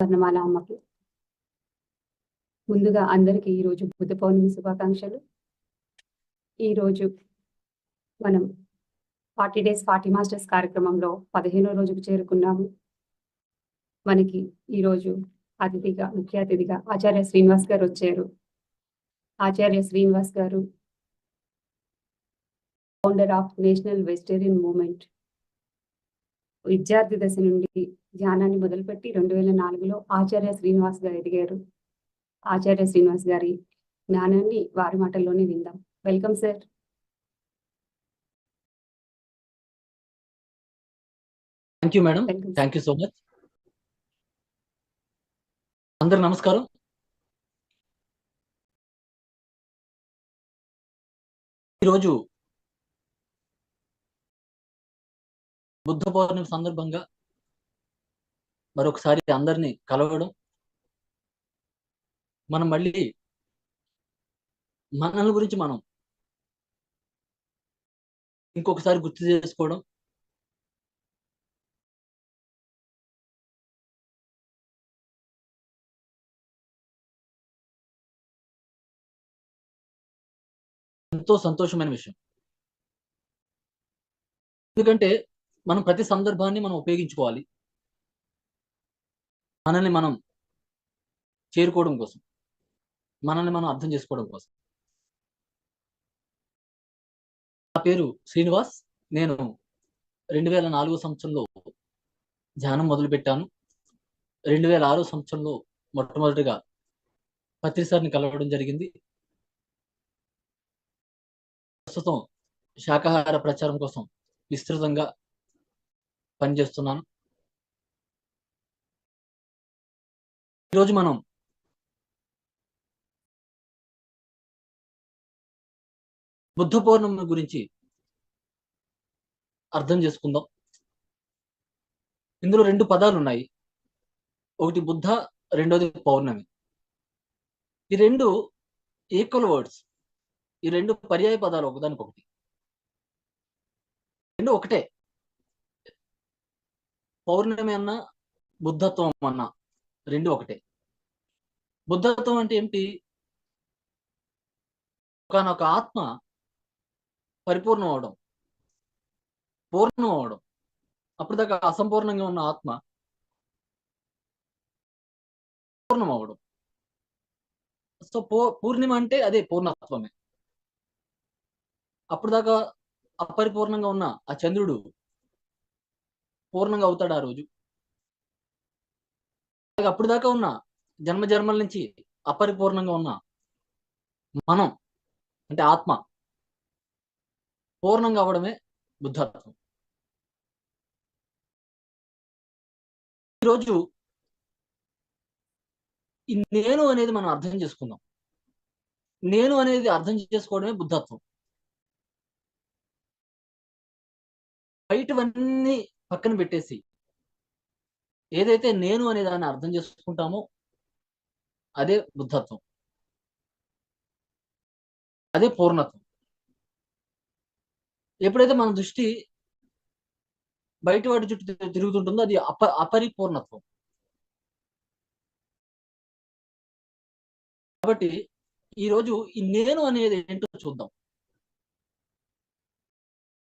వర్ణమాల అమ్మకి ముందుగా అందరికీ ఈరోజు బుద్ధ పౌర్ణమి శుభాకాంక్షలు. ఈరోజు మనం 40 డేస్ 40 మాస్టర్స్ కార్యక్రమంలో 15వ రోజుకు చేరుకున్నాము. మనకి ఈరోజు ముఖ్య అతిథిగా ఆచార్య శ్రీనివాస్ గారు వచ్చారు. ఆచార్య శ్రీనివాస్ గారు founder of national vegetarian movement. విద్యార్థి దశ నుండి ధ్యానాన్ని మొదలుపెట్టి 2004లో ఆచార్య శ్రీనివాస్ గారు ఎదిగారు. ఆచార్య శ్రీనివాస్ గారి జ్ఞానాన్ని వారి మాటల్లోనే విందాం. Welcome sir. Thank you madam, thank you so much. అందరు నమస్కారం. ఈరోజు బుద్ధ పౌర్ణమి సందర్భంగా మరొకసారి అందరినీ కలవడం, మనం మళ్ళీ మనల్ని గురించి మనం ఇంకొకసారి గుర్తు చేసుకోవడం, ఎంతో సంతోషమైన విషయం. ఎందుకంటే మనం ప్రతి సందర్భాన్ని మనం ఉపయోగించుకోవాలి, మనల్ని మనం చేరుకోవడం కోసం, మనల్ని మనం అర్థం చేసుకోవడం కోసం. నా పేరు శ్రీనివాస్. నేను 2004 సంవత్సరంలో ధ్యానం మొదలుపెట్టాను. 2006 సంవత్సరంలో మొట్టమొదటిగా పత్రి సార్ని కలవడం జరిగింది. ప్రస్తుతం శాకాహార ప్రచారం కోసం విస్తృతంగా పనిచేస్తున్నాను. ఈరోజు మనం బుద్ధ పౌర్ణమి గురించి అర్థం చేసుకుందాం. ఇందులో 2 పదాలు ఉన్నాయి, ఒకటి బుద్ధ, రెండోది పౌర్ణమి. ఈ 2 ఈక్వల్ వర్డ్స్, ఈ 2 పర్యాయ పదాలు ఒకదానికొకటి, 2 ఒకటే. పౌర్ణమి అన్న బుద్ధత్వం అన్న 2 ఒకటే. బుద్ధత్వం అంటే ఏమిటి? ఒకనొక ఆత్మ పరిపూర్ణం అవడం, పూర్ణం అవడం. అప్పుడు దాకా అసంపూర్ణంగా ఉన్న ఆత్మ పూర్ణం అవడం. సో పూర్ణిమ అంటే అదే పూర్ణత్వమే. అప్పుడు దాకా అపరిపూర్ణంగా ఉన్న ఆ చంద్రుడు పూర్ణంగా అవుతాడు ఆ రోజు. అప్పుడు దాకా ఉన్న జన్మ జన్మల నుంచి అపరిపూర్ణంగా ఉన్న మనం అంటే ఆత్మ పూర్ణంగా అవడమే బుద్ధత్వం. ఈరోజు ఈ నేను అనేది మనం అర్థం చేసుకుందాం. నేను అనేది అర్థం చేసుకోవడమే బుద్ధత్వం. బయటవన్నీ పక్కన పెట్టేసి ఏదైతే నేను అనే దాన్ని అర్థం చేసుకుంటామో అదే బుద్ధత్వం, అదే పూర్ణత్వం. ఎప్పుడైతే మన దృష్టి బయట వాటి చుట్టూ తిరుగుతుంటుందో అది అపరిపూర్ణత్వం. కాబట్టి ఈరోజు ఈ నేను అనేది ఏంటో చూద్దాం.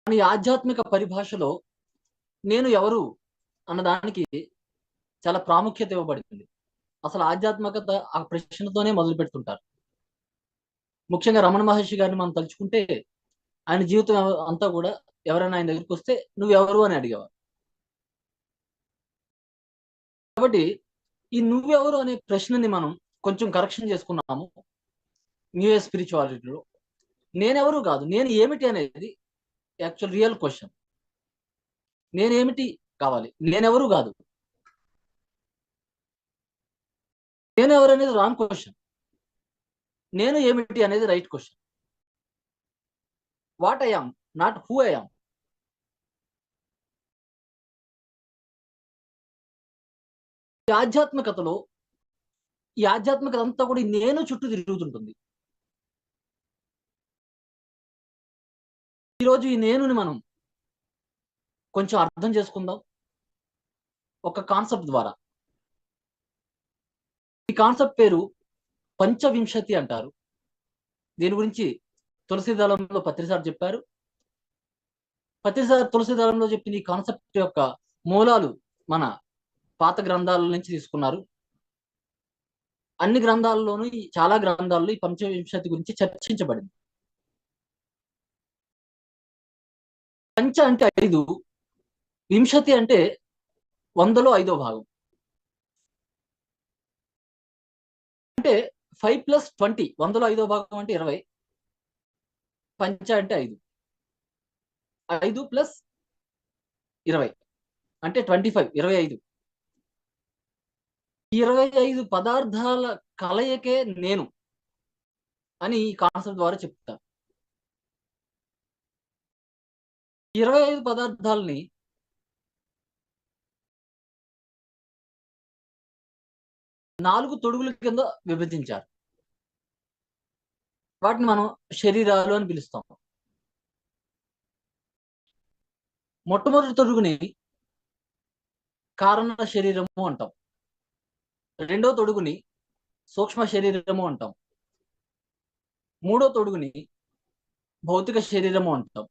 ఈ ఆధ్యాత్మిక పరిభాషలో నేను ఎవరు అన్నదానికి చాలా ప్రాముఖ్యత ఇవ్వబడింది. అసలు ఆధ్యాత్మికత ఆ ప్రశ్నతోనే మొదలు పెడుతుంటారు. ముఖ్యంగా రమణ మహర్షి గారిని మనం తలుచుకుంటే ఆయన జీవితం అంతా కూడా ఎవరైనా ఆయన దగ్గరికి వస్తే నువ్వెవరు అని అడిగేవారు. కాబట్టి ఈ నువ్వెవరు అనే ప్రశ్నని మనం కొంచెం కరెక్షన్ చేసుకున్నాము న్యూ ఏజ్ స్పిరిచువాలిటీలో. నేనెవరు కాదు, నేను ఏమిటి అనేది యాక్చువల్ రియల్ క్వశ్చన్. నేనేమిటి కావాలి, నేనెవరు కాదు. నేను ఎవరు అనేది రాంగ్ క్వశ్చన్, నేను ఏమిటి అనేది right question. What I am, not who I am. ఈ ఆధ్యాత్మికతలో ఈ ఆధ్యాత్మికత అంతా కూడా నేను చుట్టూ తిరుగుతుంటుంది. ఈరోజు ఈ నేనుని మనం కొంచెం అర్థం చేసుకుందాం ఒక కాన్సెప్ట్ ద్వారా. ఈ కాన్సెప్ట్ పేరు పంచవింశతి అంటారు. దీని గురించి తులసీదళంలో పత్రిసారి చెప్పారు. పత్రిసారి తులసీదళంలో చెప్పిన ఈ కాన్సెప్ట్ యొక్క మూలాలు మన పాత గ్రంథాల నుంచి తీసుకున్నారు. అన్ని గ్రంథాల్లోనూ చాలా గ్రంథాల్లో ఈ పంచవింశతి గురించి చర్చించబడింది. పంచ అంటే 5, వింశతి అంటే 100లో 5వ భాగం. అంటే 5 + 20, 100లో 5వ భాగం అంటే 20. పంచ అంటే 5, 5 + 20 అంటే 25, 25. 25 పదార్థాల కలయికే నేను అని ఈ కాన్సెప్ట్ ద్వారా చెప్తారు. 25 పదార్థాలని నాలుగు తొడుగుల కింద విభజించారు. వాటిని మనం శరీరాలు అని పిలుస్తాం. మొట్టమొదటి తొడుగుని కారణ శరీరము అంటాం. రెండో తొడుగుని సూక్ష్మ శరీరము అంటాం. మూడో తొడుగుని భౌతిక శరీరము అంటాం.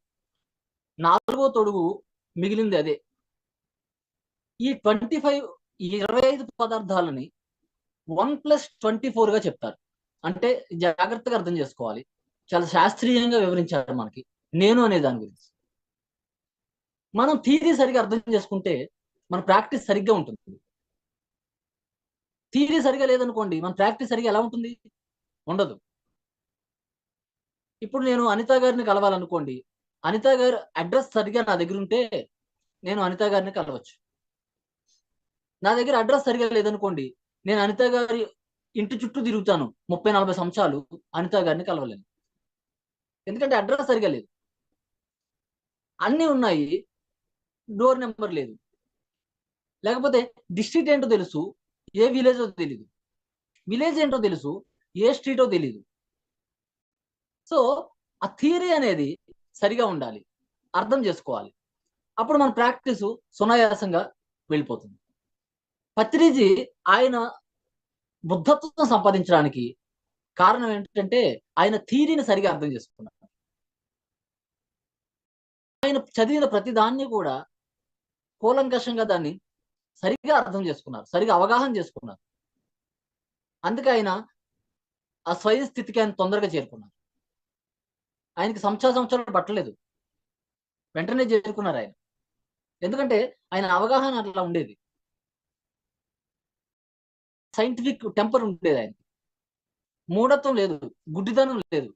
నాలుగో తొడుగు మిగిలింది అదే. ఈ 25 పదార్థాలని 1 + 24గా చెప్తారు. అంటే జాగ్రత్తగా అర్థం చేసుకోవాలి. చాలా శాస్త్రీయంగా వివరించారు మనకి నేను అనే దాని గురించి. మనం థియరీ సరిగా అర్థం చేసుకుంటే మన ప్రాక్టీస్ సరిగ్గా ఉంటుంది. థియరీ సరిగా లేదనుకోండి, మన ప్రాక్టీస్ సరిగా ఎలా ఉంటుంది? ఉండదు. ఇప్పుడు నేను అనిత గారిని కలవాలనుకోండి, అనిత గారు అడ్రస్ సరిగా నా దగ్గర ఉంటే నేను అనిత గారిని కలవచ్చు. నా దగ్గర అడ్రస్ సరిగా లేదనుకోండి, నేను అనిత గారి ఇంటి చుట్టూ తిరుగుతాను 30-40 సంవత్సరాలు, అనిత గారిని కలవలేను. ఎందుకంటే అడ్రస్ సరిగా లేదు. అన్నీ ఉన్నాయి, డోర్ నెంబర్ లేదు. లేకపోతే డిస్ట్రిక్ట్ ఏంటో తెలుసు, ఏ విలేజో తెలీదు. విలేజ్ ఏంటో తెలుసు, ఏ స్ట్రీటో తెలీదు. సో ఆ థియరీ అనేది సరిగా ఉండాలి, అర్థం చేసుకోవాలి. అప్పుడు మన ప్రాక్టీసు సునాయాసంగా వెళ్ళిపోతుంది. పత్రిజీ ఆయన బుద్ధత్వం సంపాదించడానికి కారణం ఏంటంటే ఆయన థియరీని సరిగా అర్థం చేసుకున్నారు. ఆయన చదివిన ప్రతి దాన్ని కూడా కూలంకషంగా దాన్ని సరిగా అర్థం చేసుకున్నారు, సరిగా అవగాహన చేసుకున్నారు. అందుకే ఆయన ఆ స్వయం స్థితికి ఆయన తొందరగా చేరుకున్నారు. ఆయనకి సంవత్సరాలు పట్టలేదు, వెంటనే చేరుకున్నారు ఆయన. ఎందుకంటే ఆయన అవగాహన అట్లా ఉండేది, సైంటిఫిక్ టెంపర్ ఉండేది ఆయన. మూఢత్వం లేదు, గుడ్డితనం లేదు.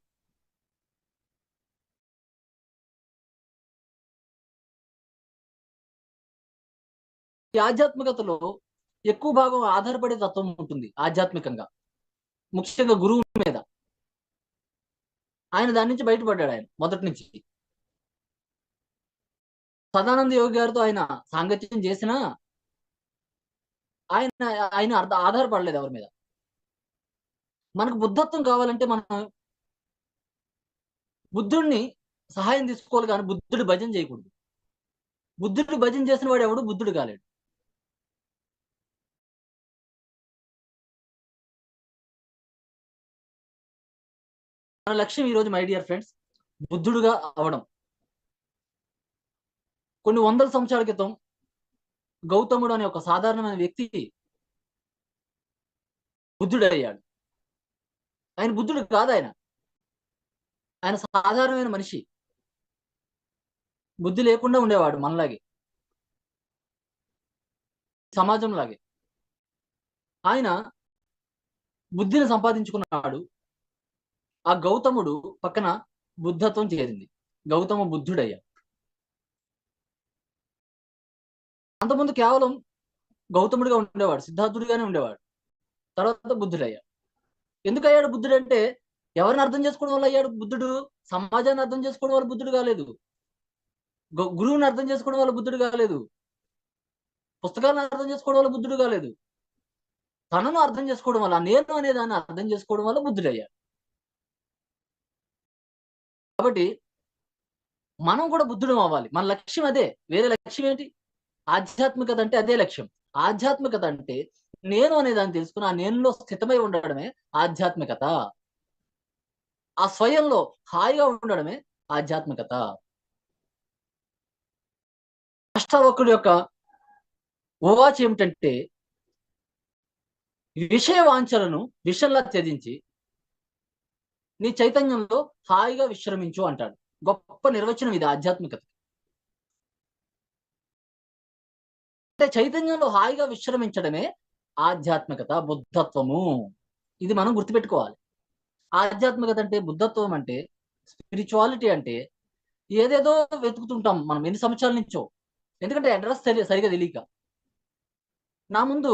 ఈ ఆధ్యాత్మికతలో ఎక్కువ భాగం ఆధారపడే తత్వం ఉంటుంది ఆధ్యాత్మికంగా, ముఖ్యంగా గురువు మీద. ఆయన దాని నుంచి బయటపడ్డాడు ఆయన మొదటి నుంచి. సదానంద యోగి గారితో ఆయన సాంగత్యం చేసినా ఆయన ఆధారపడలేదు ఎవరి మీద. మనకు బుద్ధత్వం కావాలంటే మనం బుద్ధుడిని సహాయం తీసుకోవాలి, కానీ బుద్ధుడి భజన చేయకూడదు. బుద్ధుడి భజన చేసిన వాడు ఎవడు బుద్ధుడు కాలేడు. మన లక్ష్యం ఈరోజు మై డియర్ ఫ్రెండ్స్ బుద్ధుడుగా అవడం. కొన్ని వందల సంవత్సరాల క్రితం గౌతముడు అనే ఒక సాధారణమైన వ్యక్తి బుద్ధుడు అయ్యాడు. ఆయన బుద్ధుడు కాదు, ఆయన సాధారణమైన మనిషి, బుద్ధి లేకుండా ఉండేవాడు మనలాగే, సమాజంలాగే. ఆయన బుద్ధిని సంపాదించుకున్నాడు. ఆ గౌతముడు పక్కన బుద్ధత్వం చేరింది, గౌతమ బుద్ధుడయ్యాడు. అంతకుముందు కేవలం గౌతముడిగా ఉండేవాడు, సిద్ధార్థుడిగానే ఉండేవాడు. తర్వాత బుద్ధుడయ్యాడు. ఎందుకు అయ్యాడు బుద్ధుడు అంటే, ఎవరిని అర్థం చేసుకోవడం వల్ల అయ్యాడు బుద్ధుడు? సమాజాన్ని అర్థం చేసుకోవడం వల్ల బుద్ధుడు కాలేదు, గురువుని అర్థం చేసుకోవడం వల్ల బుద్ధుడు కాలేదు, పుస్తకాలను అర్థం చేసుకోవడం వల్ల బుద్ధుడు కాలేదు. తనను అర్థం చేసుకోవడం వల్ల, నేను అనే దాన్ని అర్థం చేసుకోవడం వల్ల బుద్ధుడు అయ్యాడు. కాబట్టి మనం కూడా బుద్ధుడు అవ్వాలి. మన లక్ష్యం అదే, వేరే లక్ష్యం ఏంటి? ఆధ్యాత్మికత అంటే అదే లక్ష్యం. ఆధ్యాత్మికత అంటే నేను అనే దాన్ని తెలుసుకుని ఆ నేనులో స్థితమై ఉండడమే ఆధ్యాత్మికత. ఆ స్వయంలో హాయిగా ఉండడమే ఆధ్యాత్మికత. అష్టావకుడి యొక్క ఓవాచ ఏమిటంటే, విషయ వాంఛలను విషంలా త్యజించి నీ చైతన్యంలో హాయిగా విశ్రమించు అంటాడు. గొప్ప నిర్వచనం ఇది ఆధ్యాత్మికత. అంటే చైతన్యంలో హాయిగా విశ్రమించడమే ఆధ్యాత్మికత, బుద్ధత్వము. ఇది మనం గుర్తుపెట్టుకోవాలి. ఆధ్యాత్మికత అంటే, బుద్ధత్వం అంటే, స్పిరిచువాలిటీ అంటే ఏదేదో వెతుకుతుంటాం మనం ఎన్ని సంవత్సరాల నుంచో. ఎందుకంటే అడ్రస్ సరిగా తెలియక. నా ముందు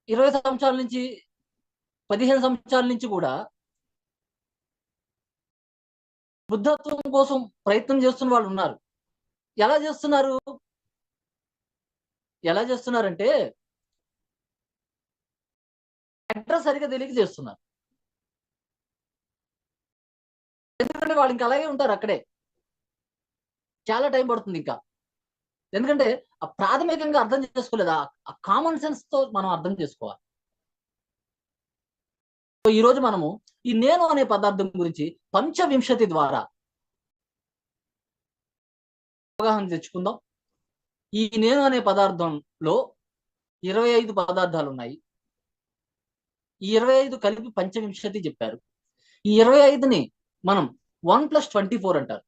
20 సంవత్సరాల నుంచి 15 సంవత్సరాల నుంచి కూడా బుద్ధత్వం కోసం ప్రయత్నం చేస్తున్న వాళ్ళు ఉన్నారు. ఎలా చేస్తున్నారు? ఎలా చేస్తున్నారంటే అడ్రస్ సరిగా తెలియక చేస్తున్నారు. ఎందుకంటే వాళ్ళు ఇంకా అలాగే ఉంటారు అక్కడే. చాలా టైం పడుతుంది ఇంకా. ఎందుకంటే ఆ ప్రాథమికంగా అర్థం చేసుకోలేదు. ఆ కామన్ సెన్స్ తో మనం అర్థం చేసుకోవాలి. ఈ రోజు మనము ఈ నేను అనే పదార్థం గురించి పంచవింశతి ద్వారా అవగాహన తెచ్చుకుందాం. ఈ నేను అనే పదార్థంలో 25 పదార్థాలు ఉన్నాయి. ఈ 25 కలిపి పంచవింశతి చెప్పారు. ఈ 25ని మనం 1+24 అంటారు.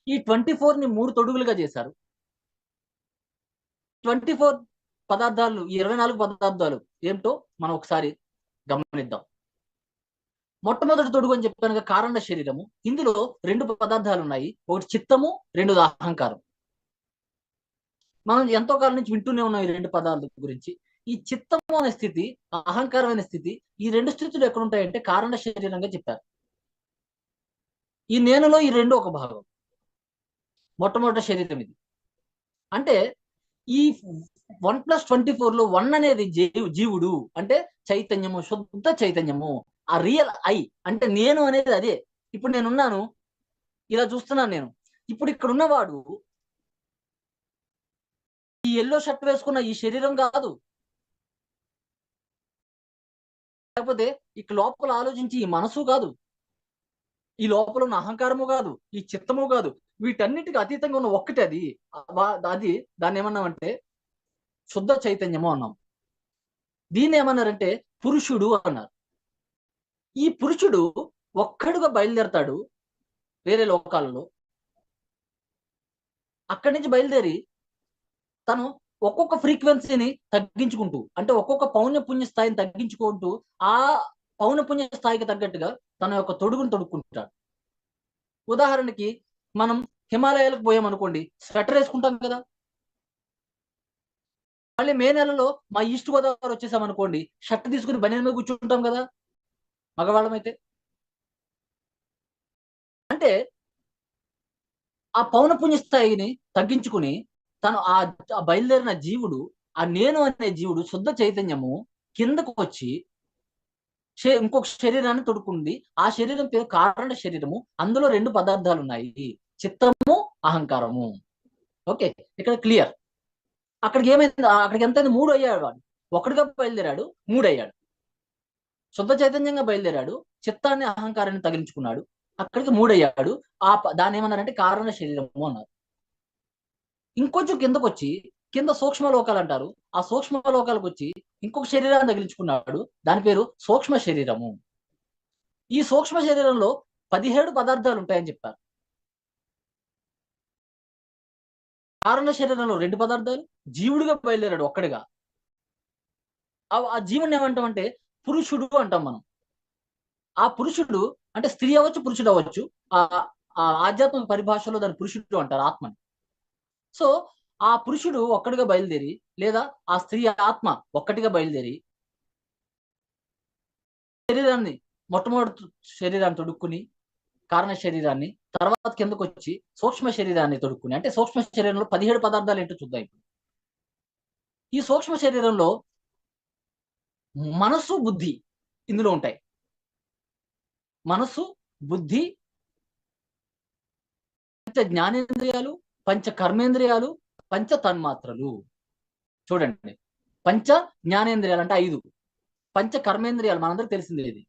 ఈ 24ని 3 తొడుగులుగా చేశారు. 24 పదార్థాలు, ఈ 24 పదార్థాలు ఏమిటో మనం ఒకసారి గమనిద్దాం. మొట్టమొదటి తొడుగు అని చెప్పాను, కారణ శరీరము. ఇందులో 2 పదార్థాలు ఉన్నాయి. ఒకటి చిత్తము, 2 అహంకారం. మనం ఎంతో కాలం నుంచి వింటూనే ఉన్నాం ఈ 2 పదార్థాల గురించి. ఈ చిత్తము అనే స్థితి, అహంకారమైన స్థితి, ఈ 2 స్థితులు ఎక్కడ ఉంటాయంటే కారణ శరీరంగా చెప్పారు. ఈ నేనులో ఈ 2 ఒక భాగం. మొట్టమొదటి శరీరం ఇది. అంటే ఈ 1+24లో 1 అనేది జీవుడు, అంటే చైతన్యము, శుద్ధ చైతన్యము. ఆ రియల్ ఐ అంటే నేను అనేది అదే. ఇప్పుడు నేనున్నాను, ఇలా చూస్తున్నాను నేను. ఇప్పుడు ఇక్కడ ఉన్నవాడు ఈ ఎల్లో షర్ట్ వేసుకున్న ఈ శరీరం కాదు. లేకపోతే ఇక లోపల ఆలోచించి ఈ మనసు కాదు. ఈ లోపల ఉన్న అహంకారము కాదు, ఈ చిత్తము కాదు. వీటన్నిటికి అతీతంగా ఉన్న ఒక్కటే అది. అది దాన్ని ఏమన్నామంటే శుద్ధ చైతన్యము అన్నాం. దీన్ని ఏమన్నారంటే పురుషుడు అన్నారు. ఈ పురుషుడు ఒక్కడుగా బయలుదేరతాడు వేరే లోకాలలో. అక్కడి నుంచి బయలుదేరి తను ఒక్కొక్క ఫ్రీక్వెన్సీని తగ్గించుకుంటూ, అంటే ఒక్కొక్క పౌన పుణ్య స్థాయిని తగ్గించుకుంటూ ఆ పౌన పుణ్య స్థాయికి తగ్గట్టుగా తన యొక్క తొడుగును తొడుక్కుంటాడు. ఉదాహరణకి మనం హిమాలయాలకు పోయామనుకోండి, స్వెటర్ వేసుకుంటాం కదా. మళ్ళీ మే నెలలో మా ఈస్ట్ గోదావరి వచ్చేసామనుకోండి, షర్ట్ తీసుకుని బనీన్ మీద కూర్చుంటాం కదా మగవాళ్ళమైతే. అంటే ఆ పౌనపుణ్య స్థాయిని తగ్గించుకుని తను ఆ బయలుదేరిన జీవుడు, ఆ నేను అనే జీవుడు, శుద్ధ చైతన్యము కిందకు వచ్చి ఇంకొక శరీరాన్ని తొడుక్కుంది. ఆ శరీరం పేరు కారణ శరీరము. అందులో 2 పదార్థాలు ఉన్నాయి, చిత్తము, అహంకారము. ఓకే, ఇక్కడ క్లియర్. అక్కడికి ఏమైంది? అక్కడికి ఎంతైంది? 3 అయ్యాడు వాడు. ఒకటిగా బయలుదేరాడు, 3 అయ్యాడు. శుద్ధ చైతన్యంగా బయలుదేరాడు, చిత్తాన్ని అహంకారాన్ని తగిలించుకున్నాడు, అక్కడికి 3 అయ్యాడు. దాన్ని ఏమన్నారంటే కారణ శరీరము అన్నారు. ఇంకొంచెం కిందకు వచ్చి, కింద సూక్ష్మ లోకాలు అంటారు, ఆ సూక్ష్మ లోకాలకు వచ్చి ఇంకొక శరీరాన్ని తగిలించుకున్నాడు, దాని పేరు సూక్ష్మ శరీరము. ఈ సూక్ష్మ శరీరంలో 17 పదార్థాలు ఉంటాయని చెప్పారు. కారణ శరీరంలో 2 పదార్థాలు, జీవుడిగా బయలుదేరాడు ఒక్కడిగా. ఆ జీవుని ఏమంటామంటే పురుషుడు అంటాం మనం. ఆ పురుషుడు అంటే స్త్రీ అవ్వచ్చు, పురుషుడు అవ్వచ్చు. ఆ ఆధ్యాత్మిక పరిభాషలో దాని పురుషుడు అంటారు, ఆత్మని. సో ఆ పురుషుడు ఒక్కడిగా బయలుదేరి, లేదా ఆ స్త్రీ ఆత్మ ఒక్కటిగా బయలుదేరి శరీరాన్ని, మొట్టమొదటి శరీరాన్ని తొడుక్కుని కారణ శరీరాన్ని, తర్వాత కిందకు వచ్చి సూక్ష్మ శరీరాన్ని తొడుక్కుని, అంటే సూక్ష్మ శరీరంలో 17 పదార్థాలు ఏంటో చూద్దాం ఇప్పుడు. ఈ సూక్ష్మ శరీరంలో మనసు, బుద్ధి ఇందులో ఉంటాయి. మనసు, బుద్ధి, పంచ జ్ఞానేంద్రియాలు, పంచ కర్మేంద్రియాలు, పంచ తన్మాత్రలు. చూడండి, పంచ జ్ఞానేంద్రియాలు అంటే 5, పంచ కర్మేంద్రియాలు మనందరికి తెలిసిందే. ఇది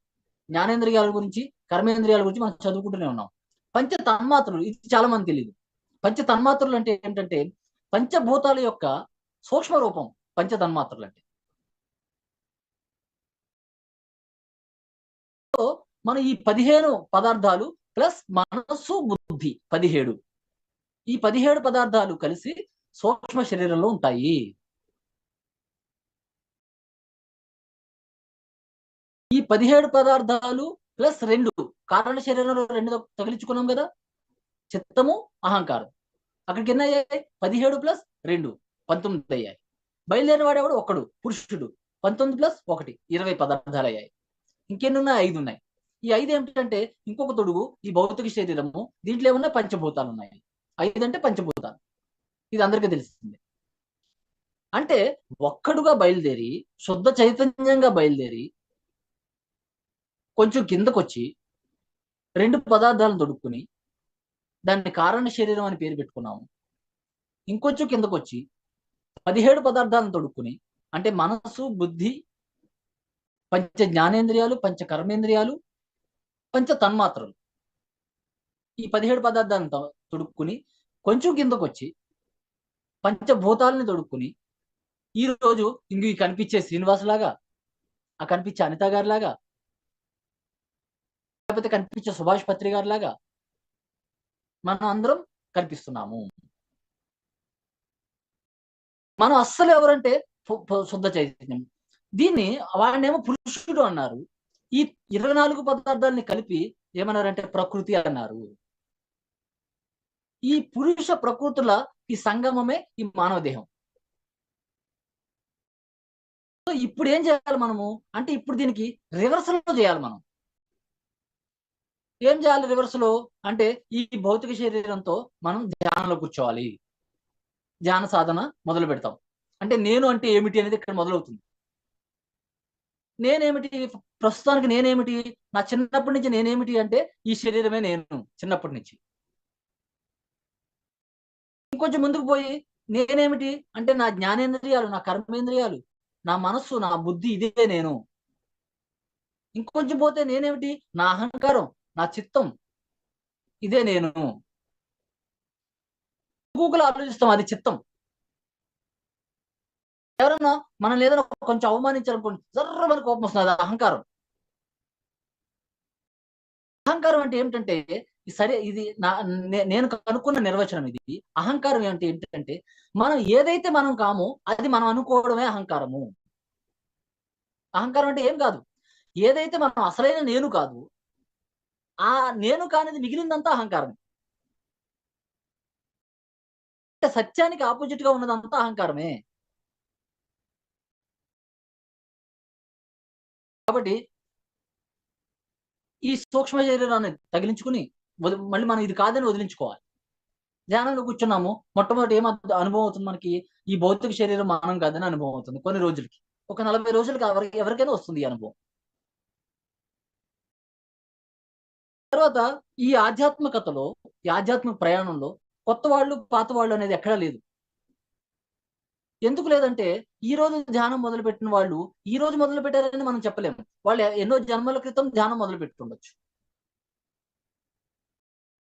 జ్ఞానేంద్రియాల గురించి, కర్మేంద్రియాల గురించి మనం చదువుకుంటూనే ఉన్నాం. పంచ తన్మాత్రలు, ఇది చాలా మంది తెలియదు. పంచ తన్మాత్రలు అంటే ఏంటంటే పంచభూతాల యొక్క సూక్ష్మ రూపం పంచ తన్మాత్రలు అంటే. మనం ఈ 15 పదార్థాలు ప్లస్ మనస్సు బుద్ధి 17, ఈ 17 పదార్థాలు కలిసి సూక్ష్మ శరీరంలో ఉంటాయి. ఈ 17 పదార్థాలు ప్లస్ 2 కారణ శరీరంలో 2 తగిలించుకున్నాం కదా, చిత్తము అహంకారం. అక్కడికి ఎన్ని అయ్యాయి? 17 ప్లస్ 2 19 అయ్యాయి. బయలుదేరిన వాడేవాడు ఒక్కడు పురుషుడు. 19 ప్లస్ 1 20 పదార్థాలు అయ్యాయి. ఇంకెన్ని ఉన్నాయి? 5 ఉన్నాయి. ఈ 5 ఏమిటంటే ఇంకొక తొడుగు ఈ భౌతిక శరీరము, దీంట్లో ఏమన్నా పంచభూతాలు ఉన్నాయి. 5 అంటే పంచభూతాలు, ఇది అందరికీ తెలిసింది. అంటే ఒక్కడుగా బయలుదేరి శుద్ధ చైతన్యంగా బయలుదేరి కొంచెం కిందకొచ్చి 2 పదార్థాలను తొడుక్కుని దాన్ని కారణ శరీరం అని పేరు పెట్టుకున్నాము. ఇంకొంచెం కిందకొచ్చి 17 పదార్థాలను తొడుక్కుని, అంటే మనస్సు బుద్ధి పంచ జ్ఞానేంద్రియాలు, పంచ కర్మేంద్రియాలు, పంచ తన్మాత్రలు, ఈ 17 పదార్థాలను తొడుక్కుని కొంచెం కిందకొచ్చి పంచభూతాలని తొడుక్కుని ఈ రోజు ఇంక కనిపించే శ్రీనివాస్ లాగా, ఆ కనిపించే అనిత గారి లాగా, లేకపోతే కనిపించే సుభాష్ పత్రి గారి లాగా మనం అందరం కనిపిస్తున్నాము. మనం అస్సలు ఎవరంటే శుద్ధ చైతన్యం. దీన్ని వాడినేమో పురుషుడు అన్నారు. ఈ 24 పదార్థాలని కలిపి ఏమన్నారంటే ప్రకృతి అన్నారు. ఈ పురుష ప్రకృతుల ఈ సంగమమే ఈ మానవ దేహం. సో ఇప్పుడు ఏం చేయాలి మనము అంటే, ఇప్పుడు దీనికి రివర్స్ లో చేయాలి. మనం ఏం చేయాలి రివర్స్ లో అంటే, ఈ భౌతిక శరీరంతో మనం ధ్యానంలో కూర్చోవాలి. ధ్యాన సాధన మొదలు పెడతాం. అంటే నేను అంటే ఏమిటి అనేది ఇక్కడ మొదలవుతుంది. నేనేమిటి? ప్రస్తుతానికి నేనేమిటి? నా చిన్నప్పటి నుంచి నేనేమిటి అంటే ఈ శరీరమే నేను, చిన్నప్పటి నుంచి. ఇంకొంచెం ముందుకు పోయి నేనేమిటి అంటే నా జ్ఞానేంద్రియాలు, నా కర్మేంద్రియాలు, నా మనస్సు, నా బుద్ధి, ఇదే నేను. ఇంకొంచెం పోతే నేనేమిటి? నా అహంకారం, నా చిత్తం, ఇదే నేను. గూగుల్ ఆలోచిస్తాం, అది చిత్తం. ఎవరన్నా మనం ఏదైనా కొంచెం అవమానించాలనుకోండి, జర్రమని కోపం వస్తుంది, అది అహంకారం. అహంకారం అంటే ఏమిటంటే, సరే ఇది నేను కనుక్కున్న నిర్వచనం ఇది. అహంకారం ఏంటంటే మనం ఏదైతే మనం కామో అది మనం అనుకోవడమే అహంకారము. అహంకారం అంటే ఏం కాదు, ఏదైతే మనం అసలైన నేను కాదు, ఆ నేను కానిది మిగిలిందంతా అహంకారం. అంటే సత్యానికి ఆపోజిట్ గా ఉన్నదంతా అహంకారమే. కాబట్టి ఈ సూక్ష్మ శరీరాన్ని తగిలించుకుని మళ్ళీ మనం ఇది కాదని వదిలించుకోవాలి. ధ్యానంలో కూర్చున్నాము, మొట్టమొదటి ఏం అనుభవం అవుతుంది మనకి? ఈ భౌతిక శరీరం మనం కాదని అనుభవం అవుతుంది. కొన్ని రోజులకి, ఒక 40 రోజులకి ఎవరికైనా వస్తుంది ఈ అనుభవం. తర్వాత ఈ ఆధ్యాత్మికతలో, ఈ ఆధ్యాత్మిక ప్రయాణంలో కొత్త వాళ్ళు పాత వాళ్ళు అనేది ఎక్కడా లేదు. ఎందుకు లేదంటే, ఈ రోజు ధ్యానం మొదలుపెట్టిన వాళ్ళు ఈ రోజు మొదలు పెట్టారని మనం చెప్పలేము. వాళ్ళు ఎన్నో జన్మల క్రితం ధ్యానం మొదలు పెట్టుండొచ్చు.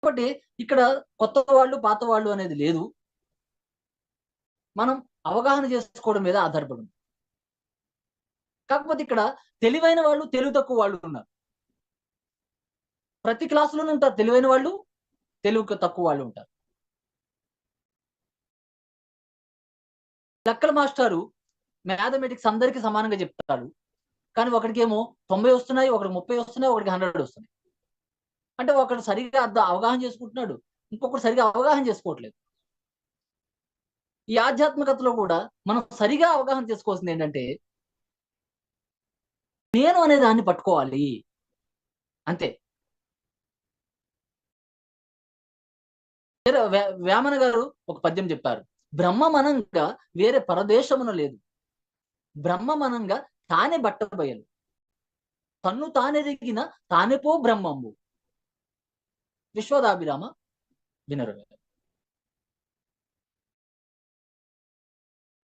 కాబట్టి ఇక్కడ కొత్త వాళ్ళు పాత వాళ్ళు అనేది లేదు. మనం అవగాహన చేసుకోవడం మీద ఆధారపడి ఉంది. కాకపోతే ఇక్కడ తెలివైన వాళ్ళు, తెలివి తక్కువ వాళ్ళు ఉన్నారు. ప్రతి క్లాసులోనూ ఉంటారు తెలివైన వాళ్ళు, తెలివి తక్కువ వాళ్ళు ఉంటారు. లెక్కల మాస్టారు మ్యాథమెటిక్స్ అందరికీ సమానంగా చెప్తాడు. కానీ ఒకడికేమో 90 వస్తున్నాయి, ఒకడికి 30 వస్తున్నాయి, ఒకడికి 100 వస్తున్నాయి. అంటే ఒకడు సరిగా అవగాహన చేసుకుంటున్నాడు, ఇంకొకటి సరిగా అవగాహన చేసుకోవట్లేదు. ఈ ఆధ్యాత్మికతలో కూడా మనం సరిగా అవగాహన చేసుకోవాల్సింది ఏంటంటే, నేను అనే దాన్ని పట్టుకోవాలి అంతే. వేమన గారు ఒక పద్యం చెప్పారు, బ్రహ్మమనంగా వేరే పరదేశమున లేదు, బ్రహ్మమనంగా తానే బట్టబయలు, తన్ను తానెదిగిన తానేపో బ్రహ్మంబు. విశ్వదాభిరామ వినరు.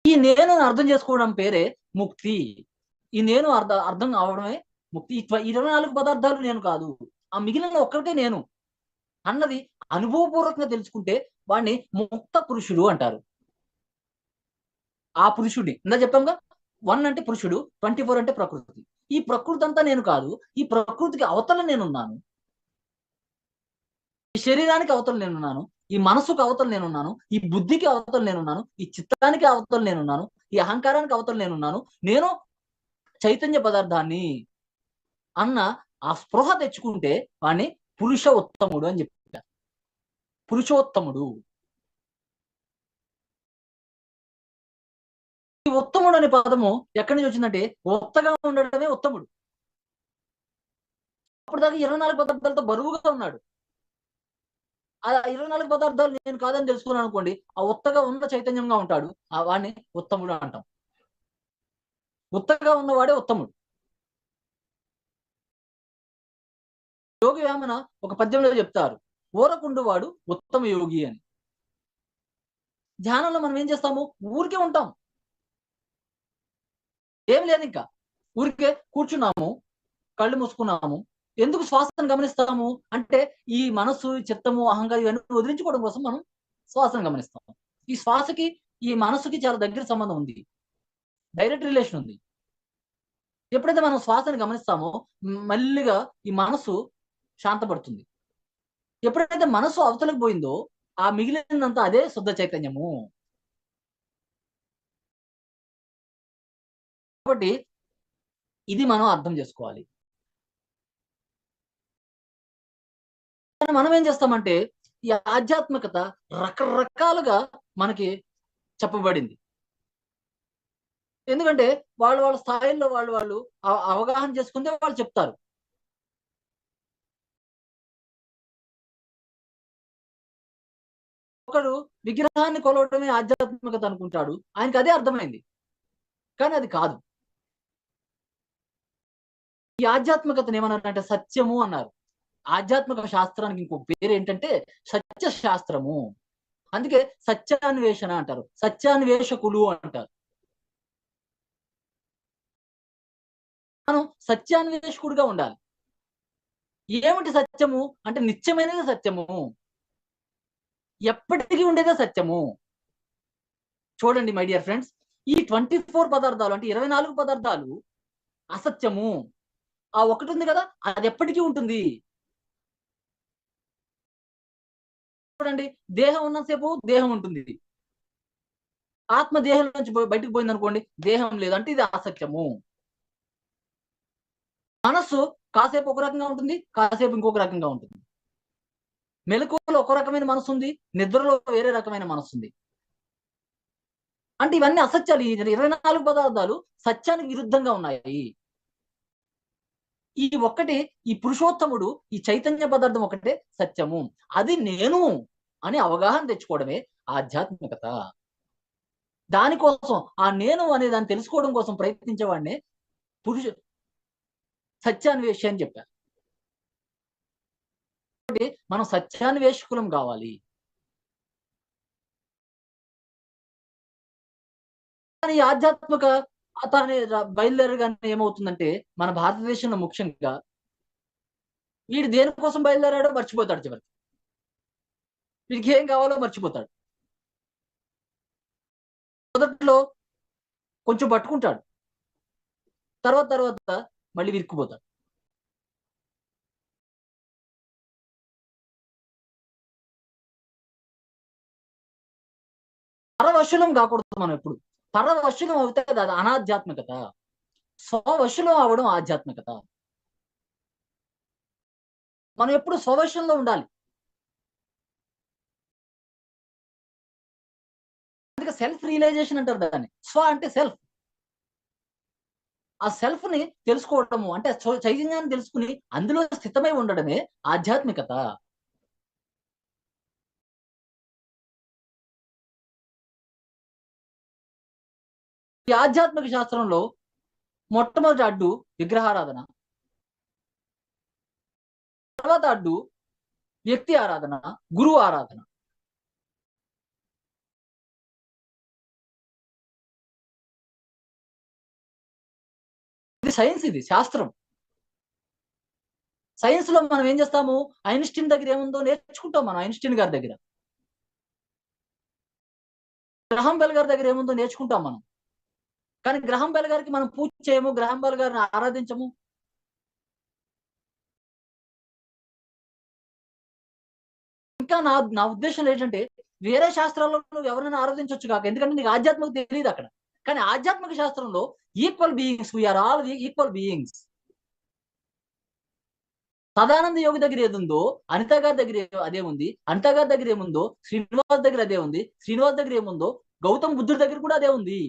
ఈ నేను అర్థం చేసుకోవడం పేరే ముక్తి. ఈ నేను అర్థం అవడమే ముక్తి. 24 పదార్థాలు నేను కాదు, ఆ మిగిలిన ఒక్కటే నేను అన్నది అనుభవపూర్వకంగా తెలుసుకుంటే వాడిని ముక్త పురుషుడు అంటారు. ఆ పురుషుడిని ఇందా చెప్పాంగా, 1 అంటే పురుషుడు, 24 అంటే ప్రకృతి. ఈ ప్రకృతి అంతా నేను కాదు, ఈ ప్రకృతికి అవతల నేనున్నాను, ఈ శరీరానికి అవతల నేనున్నాను, ఈ మనసుకు అవతల నేనున్నాను, ఈ బుద్ధికి అవతల నేనున్నాను, ఈ చిత్తానికి అవతల నేనున్నాను, ఈ అహంకారానికి అవతల నేనున్నాను. నేను చైతన్య పదార్థాన్ని అన్న ఆ స్పృహ తెచ్చుకుంటే వాడిని పురుషోత్తముడు అని చెప్పారు. పురుషోత్తముడు. ఈ ఉత్తముడు అనే పదము ఎక్కడి నుంచి వచ్చిందంటే, ఉత్తగా ఉండడమే ఉత్తముడు. అప్పుడు దాకా 24 పదార్థాలతో బరువుగా ఉన్నాడు. ఆ 24 పదార్థాలు నేను కాదని తెలుసుకున్నాను అనుకోండి, ఆ ఉత్తగా ఉన్న చైతన్యంగా ఉంటాడు, ఆ వాడిని ఉత్తముడు అంటాం. ఉత్తగా ఉన్నవాడే ఉత్తముడు. యోగి వేమన ఒక పద్యంలో చెప్తారు, ఊరకుండు వాడు ఉత్తమ యోగి అని. ధ్యానంలో మనం ఏం చేస్తాము, ఊరికే ఉంటాం, ఏం లేదు, ఇంకా ఊరికే కూర్చున్నాము, కళ్ళు మూసుకున్నాము. ఎందుకు శ్వాసను గమనిస్తాము అంటే, ఈ మనస్సు, చిత్తము, అహంకారం ఇవన్నీ వదిలించుకోవడం కోసం మనం శ్వాసను గమనిస్తాము. ఈ శ్వాసకి ఈ మనస్సుకి చాలా దగ్గర సంబంధం ఉంది, డైరెక్ట్ రిలేషన్ ఉంది. ఎప్పుడైతే మనం శ్వాసను గమనిస్తామో మల్లిగా ఈ మనసు శాంతపడుతుంది. ఎప్పుడైతే మనసు అవతలకు పోయిందో ఆ మిగిలినంతా అదే శుద్ధ చైతన్యము. కాబట్టి ఇది మనం అర్థం చేసుకోవాలి. మనం ఏం చేస్తామంటే, ఈ ఆధ్యాత్మికత రకరకాలుగా మనకి చెప్పబడింది. ఎందుకంటే వాళ్ళ స్థాయిల్లో వాళ్ళు అవగాహన చేసుకుంటే వాళ్ళు చెప్తారు. ఒకడు విగ్రహాన్ని కొలవడమే ఆధ్యాత్మికత అనుకుంటాడు, ఆయనకి అదే అర్థమైంది, కానీ అది కాదు. ఈ ఆధ్యాత్మికతను ఏమన్నారంటే సత్యము అన్నారు. ఆధ్యాత్మిక శాస్త్రానికి ఇంకొక పేరు ఏంటంటే సత్య శాస్త్రము. అందుకే సత్యాన్వేషణ అంటారు, సత్యాన్వేషకులు అంటారు. మనం సత్యాన్వేషకుడిగా ఉండాలి. ఏమిటి సత్యము అంటే, నిత్యమైనదే సత్యము, ఎప్పటికీ ఉండేదే సత్యము. చూడండి మై డియర్ ఫ్రెండ్స్, ఈ 24 పదార్థాలు అంటే 24 పదార్థాలు అసత్యము. ఆ ఒకటి ఉంది కదా, అది ఎప్పటికీ ఉంటుంది. చూడండి, దేహం ఉన్నంతసేపు దేహం ఉంటుంది, ఆత్మ దేహం నుంచి బయటకు పోయింది అనుకోండి, దేహం లేదు, అంటే ఇది అసత్యము. మనస్సు కాసేపు ఒక రకంగా ఉంటుంది, కాసేపు ఇంకొక రకంగా ఉంటుంది. మెలకువలో ఒక రకమైన మనసు ఉంది, నిద్రలో వేరే రకమైన మనసు ఉంది. అంటే ఇవన్నీ అసత్యాలు. ఈ 24 పదార్థాలు సత్యానికి విరుద్ధంగా ఉన్నాయి. ఈ ఒక్కటి, ఈ పురుషోత్తముడు, ఈ చైతన్య పదార్థం ఒకటే సత్యము, అది నేను అని అవగాహన తెచ్చుకోవడమే ఆధ్యాత్మికత. దానికోసం ఆ నేను అనే దాన్ని తెలుసుకోవడం కోసం ప్రయత్నించేవాడినే సత్యాన్వేషి అని చెప్పారు. మనం సత్యాన్వేషకులం కావాలి. కానీ ఆధ్యాత్మిక అతని బయలుదేరగానే ఏమవుతుందంటే, మన భారతదేశంలో ముఖ్యంగా వీడు దేనికోసం బయలుదేరాడో మర్చిపోతాడు. చివరికి వీడికి ఏం కావాలో మర్చిపోతాడు. మొదట్లో కొంచెం పట్టుకుంటాడు, తర్వాత మళ్ళీ విరుక్కుపోతాడు. పరవశులం కాకూడదు మనం ఎప్పుడు. పరవశులం అవుతే అది అనాధ్యాత్మికత, స్వవశులం అవడం ఆధ్యాత్మికత. మనం ఎప్పుడు స్వవశంలో ఉండాలి. అందుకే సెల్ఫ్ రియలైజేషన్ అంటారు దాన్ని. స్వ అంటే సెల్ఫ్. ఆ సెల్ఫ్ ని తెలుసుకోవడము అంటే చైతన్యాన్ని తెలుసుకుని అందులో స్థితమై ఉండడమే ఆధ్యాత్మికత. ఈ ఆధ్యాత్మిక శాస్త్రంలో మొట్టమొదటి అడ్డు విగ్రహారాధన, తర్వాత అడ్డు వ్యక్తి ఆరాధన, గురువు ఆరాధన. సైన్స్, ఇది శాస్త్రం. సైన్స్ లో మనం ఏం చేస్తాము, ఐన్స్టీన్ దగ్గర ఏముందో నేర్చుకుంటాం మనం, ఐన్స్టీన్ గారి దగ్గర. గ్రహం బెల్ గారి దగ్గర ఏముందో నేర్చుకుంటాం మనం. కానీ గ్రహం బెల్ గారికి మనం పూజ చేయము, గ్రహం బెల్ గారిని ఆరాధించము. ఇంకా నా ఉద్దేశం ఏంటంటే, వేరే శాస్త్రాల్లో నువ్వు ఎవరైనా ఆరాధించవచ్చు కాక, ఎందుకంటే నీకు ఆధ్యాత్మిక తెలియదు అక్కడ. కానీ ఆధ్యాత్మిక శాస్త్రంలో equal beings, we are all equal beings. Sadananda Yogi దగ్గర ఏది ఉందో అనిత గారి దగ్గర అదే ఉంది, అనిత గారి దగ్గర ఏముందో శ్రీనివాస్ దగ్గర అదే ఉంది, శ్రీనివాస్ దగ్గర ఏముందో గౌతమ్ బుద్ధుడి దగ్గర కూడా అదే ఉంది.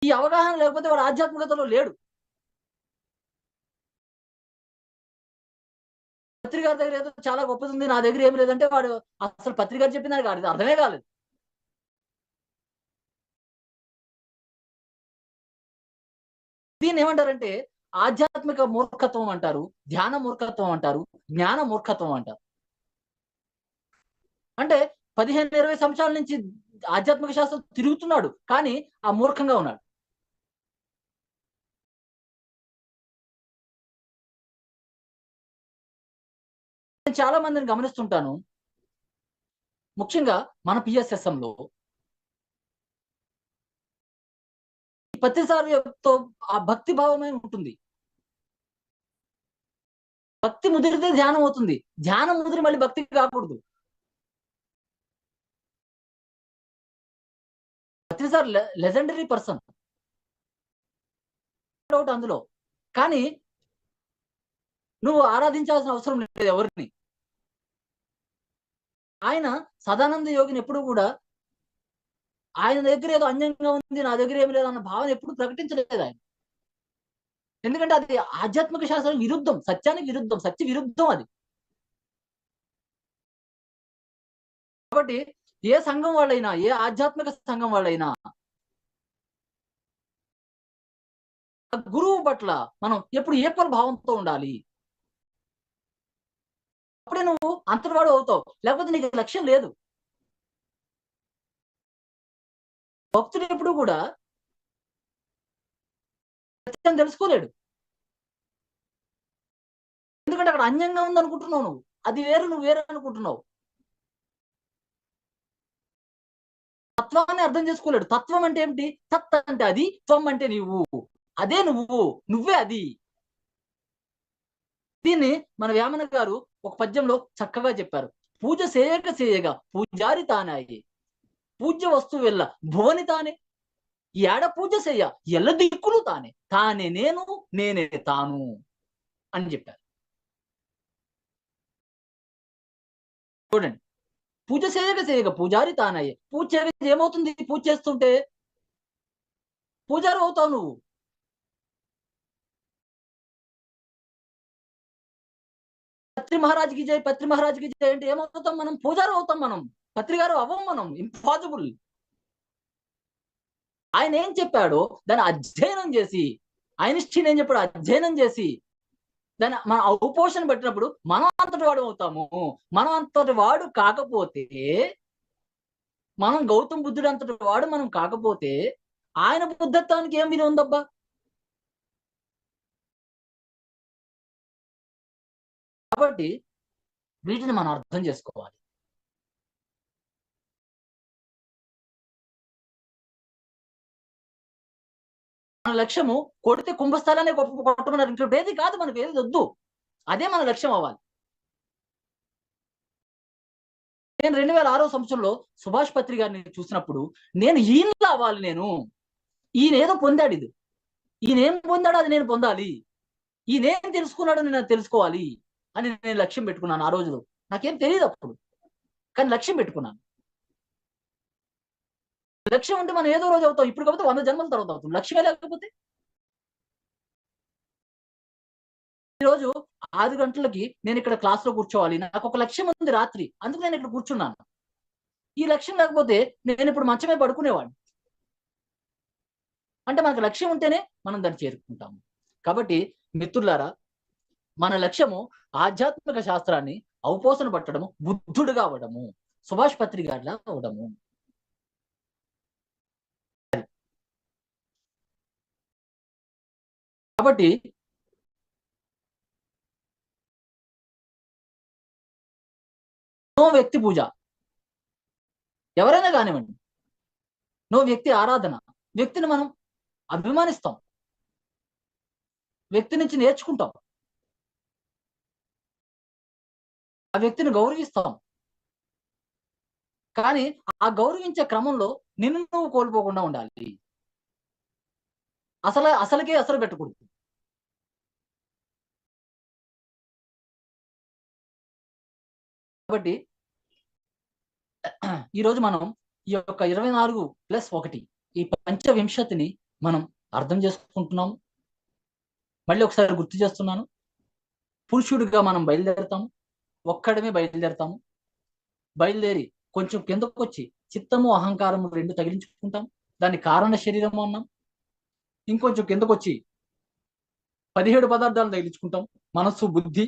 ఈ అవగాహన లేకపోతే వాడు ఆధ్యాత్మికతలో లేడు. పత్రి గారి దగ్గర ఏదో చాలా గొప్పది ఉంది, నా దగ్గర ఏం లేదంటే వాడు అసలు పత్రి గారు చెప్పిన దానికి అర్థమే కాలేదు. దీన్ని ఏమంటారంటే ఆధ్యాత్మిక మూర్ఖత్వం అంటారు, ధ్యాన మూర్ఖత్వం అంటారు, జ్ఞాన మూర్ఖత్వం అంటారు. అంటే 15-20 సంవత్సరాల నుంచి ఆధ్యాత్మిక శాస్త్రం తిరుగుతున్నాడు, కానీ ఆ మూర్ఖంగా ఉన్నాడు. నేను చాలా మందిని గమనిస్తుంటాను, ముఖ్యంగా మన PSSM లో ప్రతిసారితో ఆ భక్తి భావమే ఉంటుంది. భక్తి ముదిరితే ధ్యానం అవుతుంది, ధ్యానం ముదిరి మళ్ళీ భక్తి కాకూడదు. ప్రతిసారి లెజెండరీ పర్సన్ డౌట్ అందులో, కానీ నువ్వు ఆరాధించాల్సిన అవసరం లేదు ఎవరిని. ఆయన సదానంద యోగిని ఎప్పుడు కూడా ఆయన దగ్గర ఏదో అన్యంగా ఉంది, నా దగ్గర ఏమి లేదు అన్న భావన ఎప్పుడు ప్రకటించలేదు ఆయన. ఎందుకంటే అది ఆధ్యాత్మిక శాస్త్రం విరుద్ధం, సత్యానికి విరుద్ధం, సత్య విరుద్ధం అది. కాబట్టి ఏ సంఘం వాళ్ళైనా, ఏ ఆధ్యాత్మిక సంఘం వాళ్ళైనా గురువు పట్ల మనం ఎప్పుడు ఈక్వల్ భావంతో ఉండాలి. అప్పుడే నువ్వు అంతర్వాడు అవుతావు, లేకపోతే నీకు లక్ష్యం లేదు. భక్తుడు ఎప్పుడు కూడా సత్యం తెలుసుకోలేడు, ఎందుకంటే అక్కడ అన్యంగా ఉంది అనుకుంటున్నావు నువ్వు, అది వేరు, నువ్వు వేరు అనుకుంటున్నావు. తత్వాన్ని అర్థం చేసుకోలేడు. తత్వం అంటే ఏమిటి? తత్ అంటే అది, త్వం అంటే నీవు, అదే నువ్వు, నువ్వే అది. దీన్ని మన వేమన గారు ఒక పద్యంలో చక్కగా చెప్పారు. పూజ చేయక చేయగా పూజారి తానాయి, పూజ్య వస్తువెల్ల భువని తానే, ఏడ పూజ చెయ్య ఎల్ల దిక్కులు తానే, తానే నేను నేనే తాను అని చెప్పారు. చూడండి, పూజ చేయక పూజారి తానయ్యే. పూజ చేయక ఏమవుతుంది? పూజ చేస్తుంటే పూజారి అవుతావు నువ్వు. పత్రి మహారాజ్కి జై, పత్రి మహారాజ్కి జై అంటే ఏమవుతాం మనం? పూజారు అవుతాం మనం, పత్రి గారు అవ్వం మనం, ఇంపాసిబుల్. ఆయన ఏం చెప్పాడో దాన్ని అధ్యయనం చేసి, ఐన్స్టీన్ ఏం చెప్పాడో అధ్యయనం చేసి దాన్ని మన ఔపోషణ పెట్టినప్పుడు మనం అంతటి వాడు అవుతాము. మనం అంతటి వాడు కాకపోతే, మనం గౌతమ్ బుద్ధుడు అంతటి వాడు మనం కాకపోతే ఆయన బుద్ధత్వానికి ఏం విలువ ఉందబ్బా? కాబట్టి వీటిని మనం అర్థం చేసుకోవాలి. మన లక్ష్యము కొడితే కుంభస్థలాన్ని కొట్టమన్నారు, ఇంకోటి ఏది కాదు, మనకు ఏది వద్దు, అదే మన లక్ష్యం అవ్వాలి. నేను 2006వ సంవత్సరంలో సుభాష్ పత్రి గారిని చూసినప్పుడు నేను ఈయనలా అవ్వాలి, ఈయన ఏదో పొందాడు, ఈయన ఏం పొందాడో అది నేను పొందాలి, ఈయన ఏం తెలుసుకున్నాడో నేను తెలుసుకోవాలి అని నేను లక్ష్యం పెట్టుకున్నాను. ఆ రోజులో నాకేం తెలియదు అప్పుడు, కానీ లక్ష్యం పెట్టుకున్నాను. లక్ష్యం ఉంటే మనం ఏదో రోజు అవుతాం, ఇప్పుడు కాకపోతే 100 జన్మల తర్వాత అవుతాం. లక్ష్యమే లేకపోతే, ఈరోజు 6 గంటలకి నేను ఇక్కడ క్లాస్ లో కూర్చోవాలి, నాకు ఒక లక్ష్యం ఉంది రాత్రి, అందుకు నేను ఇక్కడ కూర్చున్నాను. ఈ లక్ష్యం లేకపోతే నేను ఇప్పుడు మంచమే పడుకునేవాడిని. అంటే మనకు లక్ష్యం ఉంటేనే మనం దాన్ని చేరుకుంటాము. కాబట్టి మిత్రులారా, మన లక్ష్యము ఆధ్యాత్మిక శాస్త్రాన్ని ఔపోసన పట్టడము, బుద్ధుడుగా అవడము, సుభాష్ పత్రి గారిలా అవడము. కాబట్టి నో వ్యక్తి పూజ, ఎవరైనా కానివ్వండి, నో వ్యక్తి ఆరాధన. వ్యక్తిని మనం అభిమానిస్తాం, వ్యక్తి నుంచి నేర్చుకుంటాం, ఆ వ్యక్తిని గౌరవిస్తాం. కానీ ఆ గౌరవించే క్రమంలో నిన్ను నువ్వు కోల్పోకుండా ఉండాలి. అసలుకే అసలు పెట్టకూడదు. కాబట్టి ఈరోజు మనం ఈ యొక్క 24+1 ఈ పంచవింశతిని మనం అర్థం చేసుకుంటున్నాము. మళ్ళీ ఒకసారి గుర్తు చేస్తున్నాను, పురుషుడిగా మనం బయలుదేరుతాము, ఒక్కడమే బయలుదేరుతాము. బయలుదేరి కొంచెం కిందకు వచ్చి చిత్తము అహంకారము రెండు తగిలించుకుంటాం, దాన్ని కారణ శరీరము అన్నాం. ఇంకొంచెం కిందకు వచ్చి 17 పదార్థాలు తగిలించుకుంటాం, మనస్సు, బుద్ధి,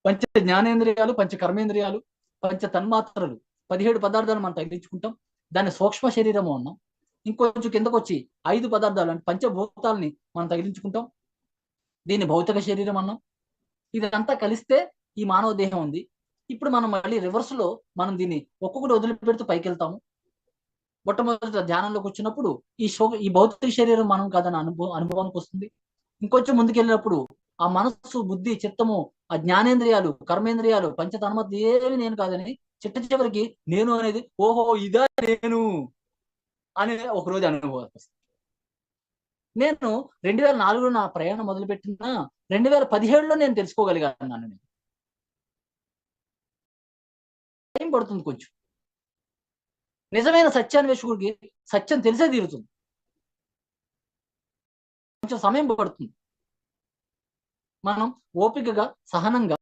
పంచ జ్ఞానేంద్రియాలు, పంచ కర్మేంద్రియాలు, పంచ తన్మాత్రలు, 17 పదార్థాలు మనం తగిలించుకుంటాం, దాన్ని సూక్ష్మ శరీరము అన్నాం. ఇంకొంచెం కిందకు వచ్చి 5 పదార్థాలు అంటే పంచభూతాలని మనం తగిలించుకుంటాం, దీన్ని భౌతిక శరీరం అన్నాం. ఇదంతా కలిస్తే ఈ మానవ దేహం ఉంది. ఇప్పుడు మనం మళ్ళీ రివర్స్ లో మనం దీన్ని ఒక్కొక్కటి వదిలిపెడుతూ పైకి వెళ్తాము. మొట్టమొదటి ధ్యానంలోకి వచ్చినప్పుడు ఈ భౌతిక శరీరం మనం కాదని అనుభవానికి వస్తుంది. ఇంకొంచెం ముందుకెళ్ళినప్పుడు ఆ మనస్సు, బుద్ధి, చిత్తము, ఆ జ్ఞానేంద్రియాలు, కర్మేంద్రియాలు, పంచతన్మత్ ఏమి నేను కాదని చివరికి నేను అనేది ఓహో ఇదా నేను అనే ఒకరోజు అనుభవం వస్తుంది. నేను 2004లో నా ప్రయాణం మొదలుపెట్టిన 2017లో నేను తెలుసుకోగలిగాను. టైం పడుతుంది కొంచెం. నిజమైన సత్యాన్వేషకుడికి సత్యం తెలిసే తీరుతుంది, కొంచెం సమయం పడుతుంది. మనం ఓపికగా, సహనంగా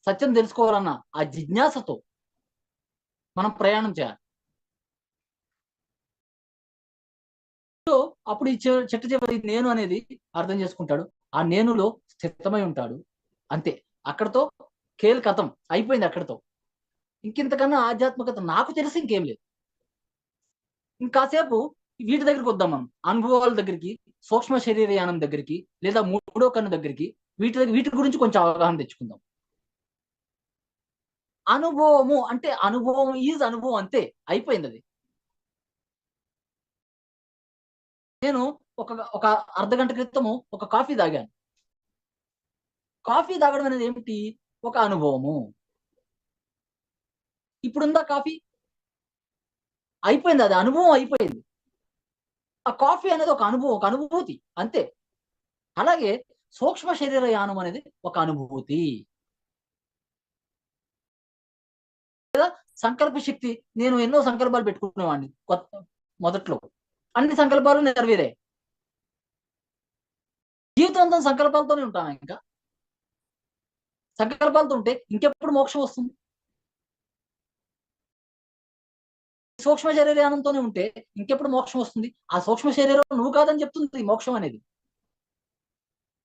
సత్యం తెలుసుకోవాలన్న ఆ జిజ్ఞాసతో మనం ప్రయాణం చేయాలి. అప్పుడు ఈ చెట్టు చివరి నేను అనేది అర్థం చేసుకుంటాడు, ఆ నేనులో స్థితమై ఉంటాడు. అంతే, అక్కడతో కేల్ కథం అయిపోయింది. అక్కడతో ఇంకింతకన్నా ఆధ్యాత్మికత నాకు తెలిసి ఇంకేం లేదు. ఇంకాసేపు వీటి దగ్గరికి వద్దాం మనం, అనుభవాల దగ్గరికి, సూక్ష్మ శరీరయానం దగ్గరికి, లేదా మూడో కన్ను దగ్గరికి. వీటి గురించి కొంచెం అవగాహన తెచ్చుకుందాం. అనుభవము అంటే అనుభవం ఈజ్ అనుభవం, అంతే, అయిపోయింది అది. నేను ఒక అర్ధగంట క్రితము ఒక కాఫీ తాగాను. కాఫీ తాగడం అనేది ఏమిటి? ఒక అనుభవము. ఇప్పుడుందా కాఫీ? అయిపోయింది, అది అనుభవం అయిపోయింది. ఆ కాఫీ అనేది ఒక అనుభవం, ఒక అనుభూతి, అంతే. అలాగే సూక్ష్మ శరీర యానం అనేది ఒక అనుభూతి. లేదా సంకల్ప శక్తి. నేను ఎన్నో సంకల్పాలు పెట్టుకునేవాడిని మొదట్లో, అన్ని సంకల్పాలు నెరవేరాయి. జీవితాంతం సంకల్పాలతోనే ఉంటాను. ఇంకా సంకల్పాలతో ఉంటే ఇంకెప్పుడు మోక్షం వస్తుంది? సూక్ష్మ శరీరానంతోనే ఉంటే ఇంకెప్పుడు మోక్షం వస్తుంది? ఆ సూక్ష్మ శరీరం నువ్వు కాదని చెప్తుంది మోక్షం అనేది.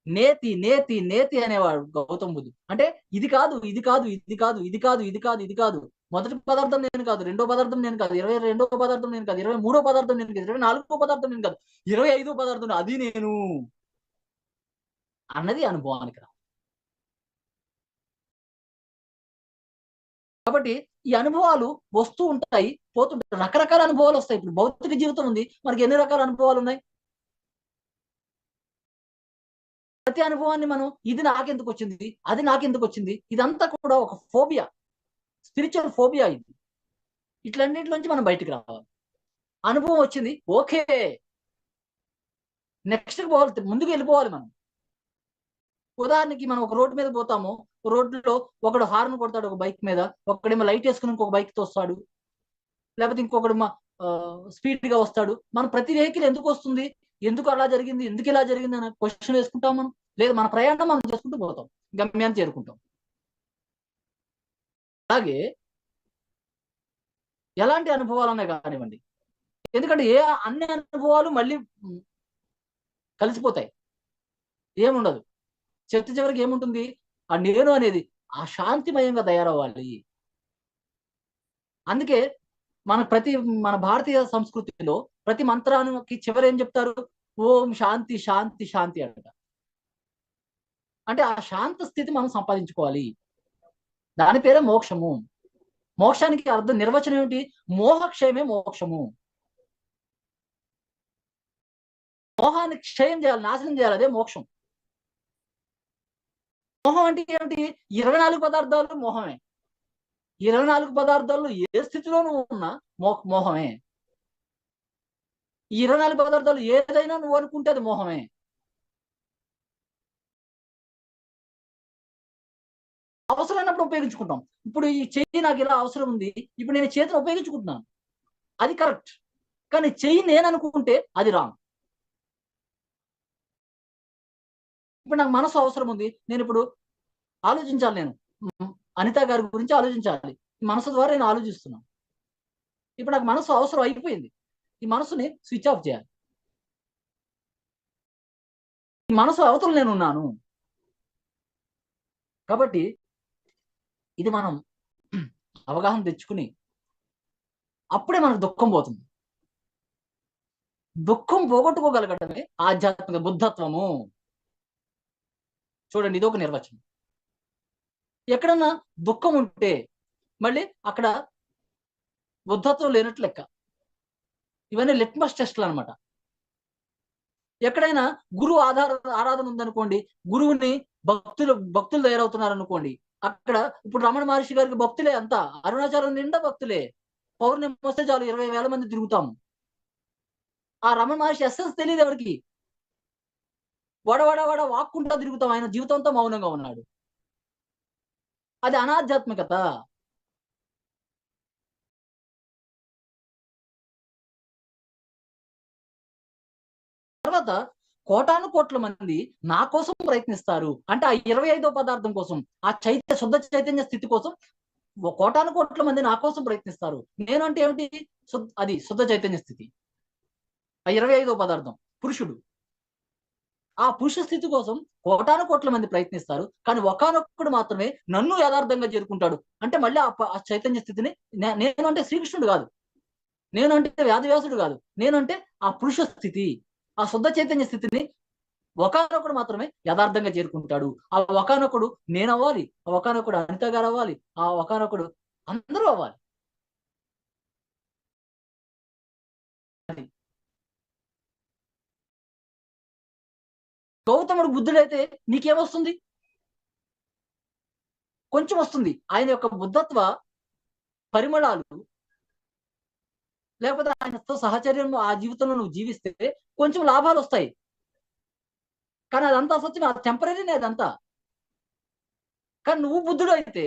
నేతి నేతి నేతి అనేవాడు గౌతమ బుద్ధుడు. అంటే ఇది కాదు, ఇది కాదు, ఇది కాదు, ఇది కాదు, ఇది కాదు, ఇది కాదు. మొదటి పదార్థం నేను కాదు, రెండో పదార్థం నేను కాదు, 22వ పదార్థం నేను కాదు, 23వ పదార్థం నేను కాదు, 24వ పదార్థం నేను కాదు, 25వ పదార్థం అది నేను అన్నది అనుభవానికి రా. కాబట్టి ఈ అనుభవాలు వస్తూ ఉంటాయి, పోతుంటాయి. రకరకాల అనుభవాలు వస్తాయి. ఇప్పుడు భౌతిక జీవితం ఉంది, మనకి ఎన్ని రకాల అనుభవాలు ఉన్నాయి? ప్రతి అనుభవాన్ని మనం ఇది నాకెందుకు వచ్చింది, అది నాకెందుకు వచ్చింది, ఇదంతా కూడా ఒక ఫోబియా, స్పిరిచువల్ ఫోబియా. ఇది ఇట్లన్నింటిలోంచి మనం బయటికి రావాలి. అనుభవం వచ్చింది, ఓకే, నెక్స్ట్ పోవాలి, ముందుకు వెళ్ళిపోవాలి మనం. ఉదాహరణకి మనం ఒక రోడ్డు మీద పోతాము, రోడ్డులో ఒకడు హార్న్ కొడతాడు ఒక బైక్ మీద, ఒకడేమో లైట్ వేసుకుని ఇంకొక బైక్ తో వస్తాడు, లేకపోతే ఇంకొకడు స్పీడ్ గా వస్తాడు. మనం ప్రతి వెహికల్ ఎందుకు వస్తుంది, ఎందుకు అలా జరిగింది, ఎందుకు ఇలా జరిగింది అని క్వశ్చన్ వేసుకుంటాం మనం. లేదు, మన ప్రయాణం మనం చేసుకుంటూ పోతాం, గమ్యాన్ని చేరుకుంటాం. అలాగే ఎలాంటి అనుభవాలన్నా కానివ్వండి, ఎందుకంటే అన్ని అనుభవాలు మళ్ళీ కలిసిపోతాయి, ఏముండదు. చివరికి ఏముంటుంది? ఆ నేను అనేది ఆ శాంతిమయంగా తయారవ్వాలి. అందుకే మన భారతీయ సంస్కృతిలో ప్రతి మంత్రానికి చివరి ఏం చెప్తారు? ఓం శాంతి శాంతి శాంతి అంట. అంటే ఆ శాంత స్థితి మనం సంపాదించుకోవాలి. దాని పేరే మోక్షము. మోక్షానికి అర్థం నిర్వచనం ఏమిటి? మోహక్షయమే మోక్షము. మోహాన్ని క్షయం చేయాలి, నాశనం చేయాలి, అదే మోక్షం. మోహం అంటే ఏమిటి? 24 పదార్థాలు మోహమే. 24 పదార్థాల్లో ఏ స్థితిలోనూ ఉన్నా మోహమే. ఈ 24 పదార్థాలు ఏదైనా నువ్వు అనుకుంటే అది మోహమే. అవసరమైనప్పుడు ఉపయోగించుకుంటాం. ఇప్పుడు ఈ చెయ్యి నాకు ఇలా అవసరం ఉంది, ఇప్పుడు నేను చేతిని ఉపయోగించుకుంటున్నాను, అది కరెక్ట్. కానీ చెయ్యి నేను అనుకుంటే అది రాంగ్. ఇప్పుడు నాకు మనసు అవసరం ఉంది, నేను ఇప్పుడు ఆలోచించాలి, నేను అనిత గారి గురించి ఆలోచించాలి, మనసు ద్వారా నేను ఆలోచిస్తున్నాను. ఇప్పుడు నాకు మనసు అవసరం అయిపోయింది, ఈ మనసుని స్విచ్ ఆఫ్ చేయాలి. ఈ మనసు అవతల నేను ఉన్నాను. కాబట్టి ఇది మనం అవగాహన తెచ్చుకుని అప్పుడే మనకు దుఃఖం పోతుంది. దుఃఖం పోగొట్టుకోగలగడమే ఆధ్యాత్మిక బుద్ధత్వము. చూడండి, ఇది ఒక నిర్వచనం. ఎక్కడన్నా దుఃఖం ఉంటే మళ్ళీ అక్కడ బుద్ధత్వం లేనట్లు లెక్క. ఇవన్నీ లిట్మస్ టెస్ట్లు అనమాట. ఎక్కడైనా గురువు ఆరాధన ఉందనుకోండి, గురువుని భక్తులు తయారవుతున్నారు అనుకోండి, అక్కడ ఇప్పుడు రమణ మహర్షి గారికి భక్తులే అంతా, అరుణాచలం నిండా భక్తులే. పౌర్ణమి వస్తే చాలు 20,000 మంది తిరుగుతాం. ఆ రమణ మహర్షి ఎస్సెన్స్ తెలియదు ఎవరికి. వడ వాక్కుంటా తిరుగుతాం, ఆయన జీవితంతో మౌనంగా ఉన్నాడు. అది అనాధ్యాత్మికత. తర్వాత కోటాను కోట్ల మంది నా కోసం ప్రయత్నిస్తారు అంటే ఆ 25వ పదార్థం కోసం, ఆ శుద్ధ చైతన్య స్థితి కోసం కోటాను కోట్ల మంది నా కోసం ప్రయత్నిస్తారు. నేను అంటే ఏమిటి? అది శుద్ధ చైతన్య స్థితి. ఆ 25వ పదార్థం పురుషుడు. ఆ పురుష స్థితి కోసం కోటాను కోట్ల మంది ప్రయత్నిస్తారు, కానీ ఒకానొక్కడు మాత్రమే నన్ను యథార్థంగా చేరుకుంటాడు. అంటే మళ్ళీ ఆ చైతన్య స్థితిని నేను అంటే శ్రీకృష్ణుడు కాదు, నేను అంటే వ్యాధవ్యాసుడు కాదు, నేను అంటే ఆ పురుష స్థితి, ఆ శుద్ధ చైతన్య స్థితిని ఒకానొకడు మాత్రమే యథార్థంగా చేరుకుంటాడు. ఆ ఒకానొకడు నేను అవ్వాలి, ఆ ఒకానొకడు అనిత గారు అవ్వాలి, ఆ ఒకానొకడు అందరూ అవ్వాలి. గౌతముడు బుద్ధుడైతే నీకేమొస్తుంది? కొంచెం వస్తుంది. ఆయన యొక్క బుద్ధత్వ పరిమళాలు, లేకపోతే ఆయనతో సహచర్యం ఆ జీవితంలో నువ్వు జీవిస్తే కొంచెం లాభాలు వస్తాయి. కానీ అదంతా సత్యం, అది టెంపరీనే అదంతా. కానీ నువ్వు బుద్ధుడు అయితే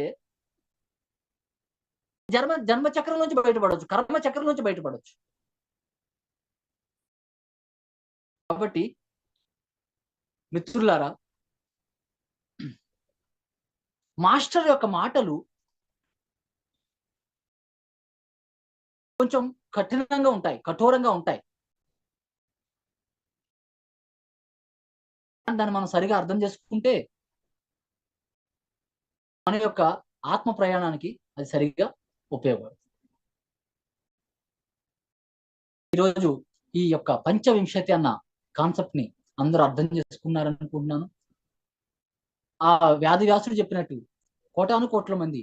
జన్మ చక్రం నుంచి బయటపడవచ్చు, కర్మ చక్రం నుంచి బయటపడవచ్చు. కాబట్టి మిత్రులారా, మాస్టర్ యొక్క మాటలు కొంచెం కఠినంగా ఉంటాయి, కఠోరంగా ఉంటాయి. దాన్ని మనం సరిగా అర్థం చేసుకుంటే మన యొక్క ఆత్మ ప్రయాణానికి అది సరిగ్గా ఉపయోగపడుతుంది. ఈరోజు ఈ యొక్క పంచవింశతి అన్న కాన్సెప్ట్ ని అందరూ అర్థం చేసుకున్నారనుకుంటున్నాను. ఆ వ్యాసుడు చెప్పినట్టు కోటాను కోట్ల మంది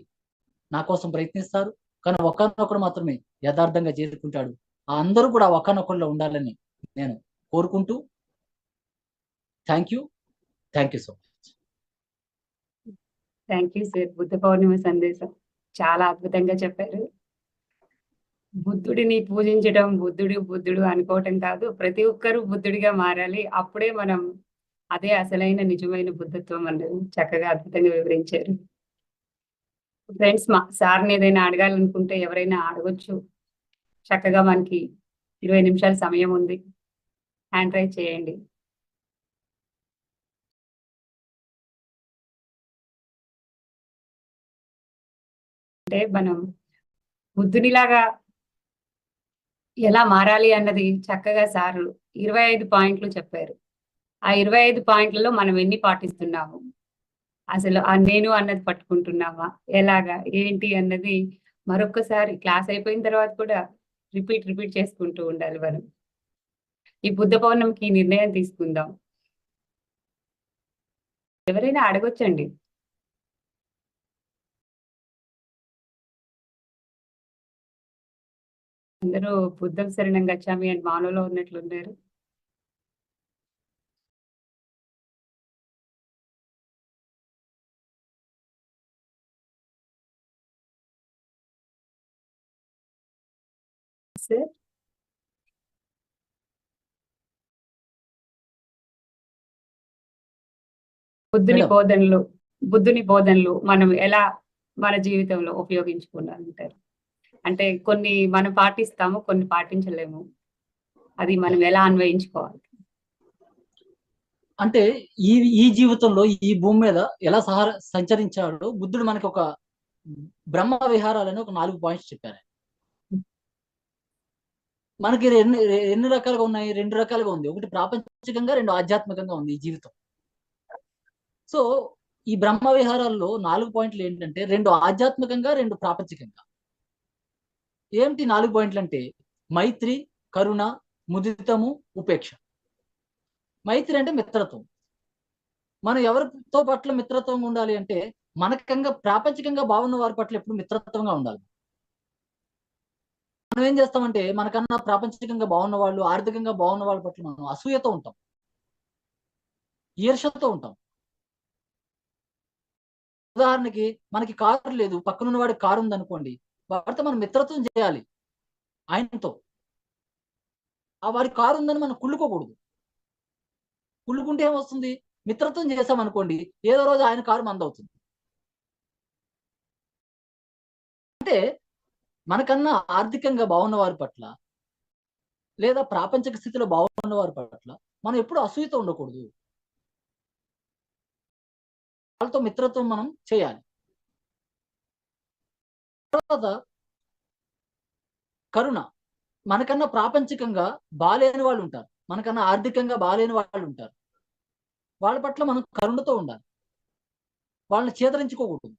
నా కోసం ప్రయత్నిస్తారు, కానీ ఒకనొకడు మాత్రమే యథార్థంగా చేరుకుంటాడు. ఆ అందరూ కూడా ఒకనొకళ్ళు ఉండాలని నేను కోరుకుంటూ thank you so much. Thank you sir. Buddha Purnima సందేశం చాలా అద్భుతంగా చెప్పారు. బుద్ధుడిని పూజించడం, బుద్ధుడు అనుకోవటం కాదు, ప్రతి ఒక్కరూ బుద్ధుడిగా మారాలి. అప్పుడే మనం అదే అసలైన నిజమైన బుద్ధత్వం అన్నది చక్కగా అద్భుతంగా వివరించారు. ఫ్రెండ్స్, మా సార్ని ఏదైనా అడగాలనుకుంటే ఎవరైనా అడగొచ్చు. చక్కగా మనకి 20 నిమిషాల సమయం ఉంది. హ్యాండ్ రైజ్ చేయండి. అంటే మనం బుద్ధునిలాగా ఎలా మారాలి అన్నది చక్కగా సార్ 25 పాయింట్లు చెప్పారు. ఆ 25 పాయింట్లలో మనం ఎన్ని పాటిస్తున్నాము, అసలు ఆ నేను అన్నది పట్టుకుంటున్నామా, ఎలాగా ఏంటి అన్నది మరొక్కసారి క్లాస్ అయిపోయిన తర్వాత కూడా రిపీట్ చేసుకుంటూ ఉండాలి మనం. ఈ బుద్ధ పౌర్ణమికి ఈ నిర్ణయం తీసుకుందాం. ఎవరైనా అడగొచ్చండి. అందరూ బుద్ధం శరణం గచ్చామి అని మానవులో ఉన్నట్లున్నారు. Sir madam. బుద్ధుని బోధనలు మనం ఎలా మన జీవితంలో ఉపయోగించుకున్నారంటారు? అంటే కొన్ని మనం పాటిస్తాము, కొన్ని పాటించలేము. అది మనం ఎలా అన్వయించుకోవాలి? అంటే ఈ ఈ జీవితంలో ఈ భూమి మీద ఎలా సంచరించాడో బుద్ధుడు మనకి ఒక బ్రహ్మ విహారాలని ఒక 4 పాయింట్స్ చెప్పారు. మనకి ఎన్ని రకాలుగా ఉన్నాయి? 2 రకాలుగా ఉంది. ఒకటి ప్రాపంచికంగా, 2 ఆధ్యాత్మికంగా ఉంది ఈ జీవితం. సో ఈ బ్రహ్మ విహారాల్లో 4 పాయింట్లు ఏంటంటే 2 ఆధ్యాత్మికంగా, 2 ప్రాపంచికంగా. ఏమిటి 4 పాయింట్లు అంటే మైత్రి, కరుణ, ముదితము, ఉపేక్ష. మైత్రి అంటే మిత్రత్వం. మనం ఎవరితో పట్ల మిత్రత్వంగా ఉండాలి అంటే మనకంగా ప్రాపంచికంగా బాగున్న వారి పట్ల ఎప్పుడు మిత్రత్వంగా ఉండాలి. మనం ఏం చేస్తామంటే మనకన్నా ప్రాపంచికంగా బాగున్న వాళ్ళు, ఆర్థికంగా బాగున్న వాళ్ళ పట్ల మనం అసూయతో ఉంటాం, ఈర్ష్యతో ఉంటాం. ఉదాహరణకి మనకి కారు లేదు, పక్కనున్న వాడికి కారు ఉందనుకోండి, వాడితో మనం మిత్రత్వం చేయాలి. ఆయనతో ఆ వాడి కారు ఉందని మనం కుళ్ళుకోకూడదు. కుళ్ళుకుంటే ఏమొస్తుంది? మిత్రత్వం చేసామనుకోండి, ఏదో రోజు ఆయన కారు మందవుతుంది. అంటే మనకన్నా ఆర్థికంగా బాగున్న వారి పట్ల లేదా ప్రాపంచిక స్థితిలో బాగున్న వారి పట్ల మనం ఎప్పుడు అసూయతో ఉండకూడదు. వాళ్ళతో మిత్రత్వం మనం చేయాలి. తర్వాత కరుణ. మనకన్నా ప్రాపంచికంగా బాలేని వాళ్ళు ఉంటారు, మనకన్నా ఆర్థికంగా బాలేని వాళ్ళు ఉంటారు. వాళ్ళ పట్ల మనం కరుణతో ఉండాలి, వాళ్ళని చేదరించుకోకూడదు.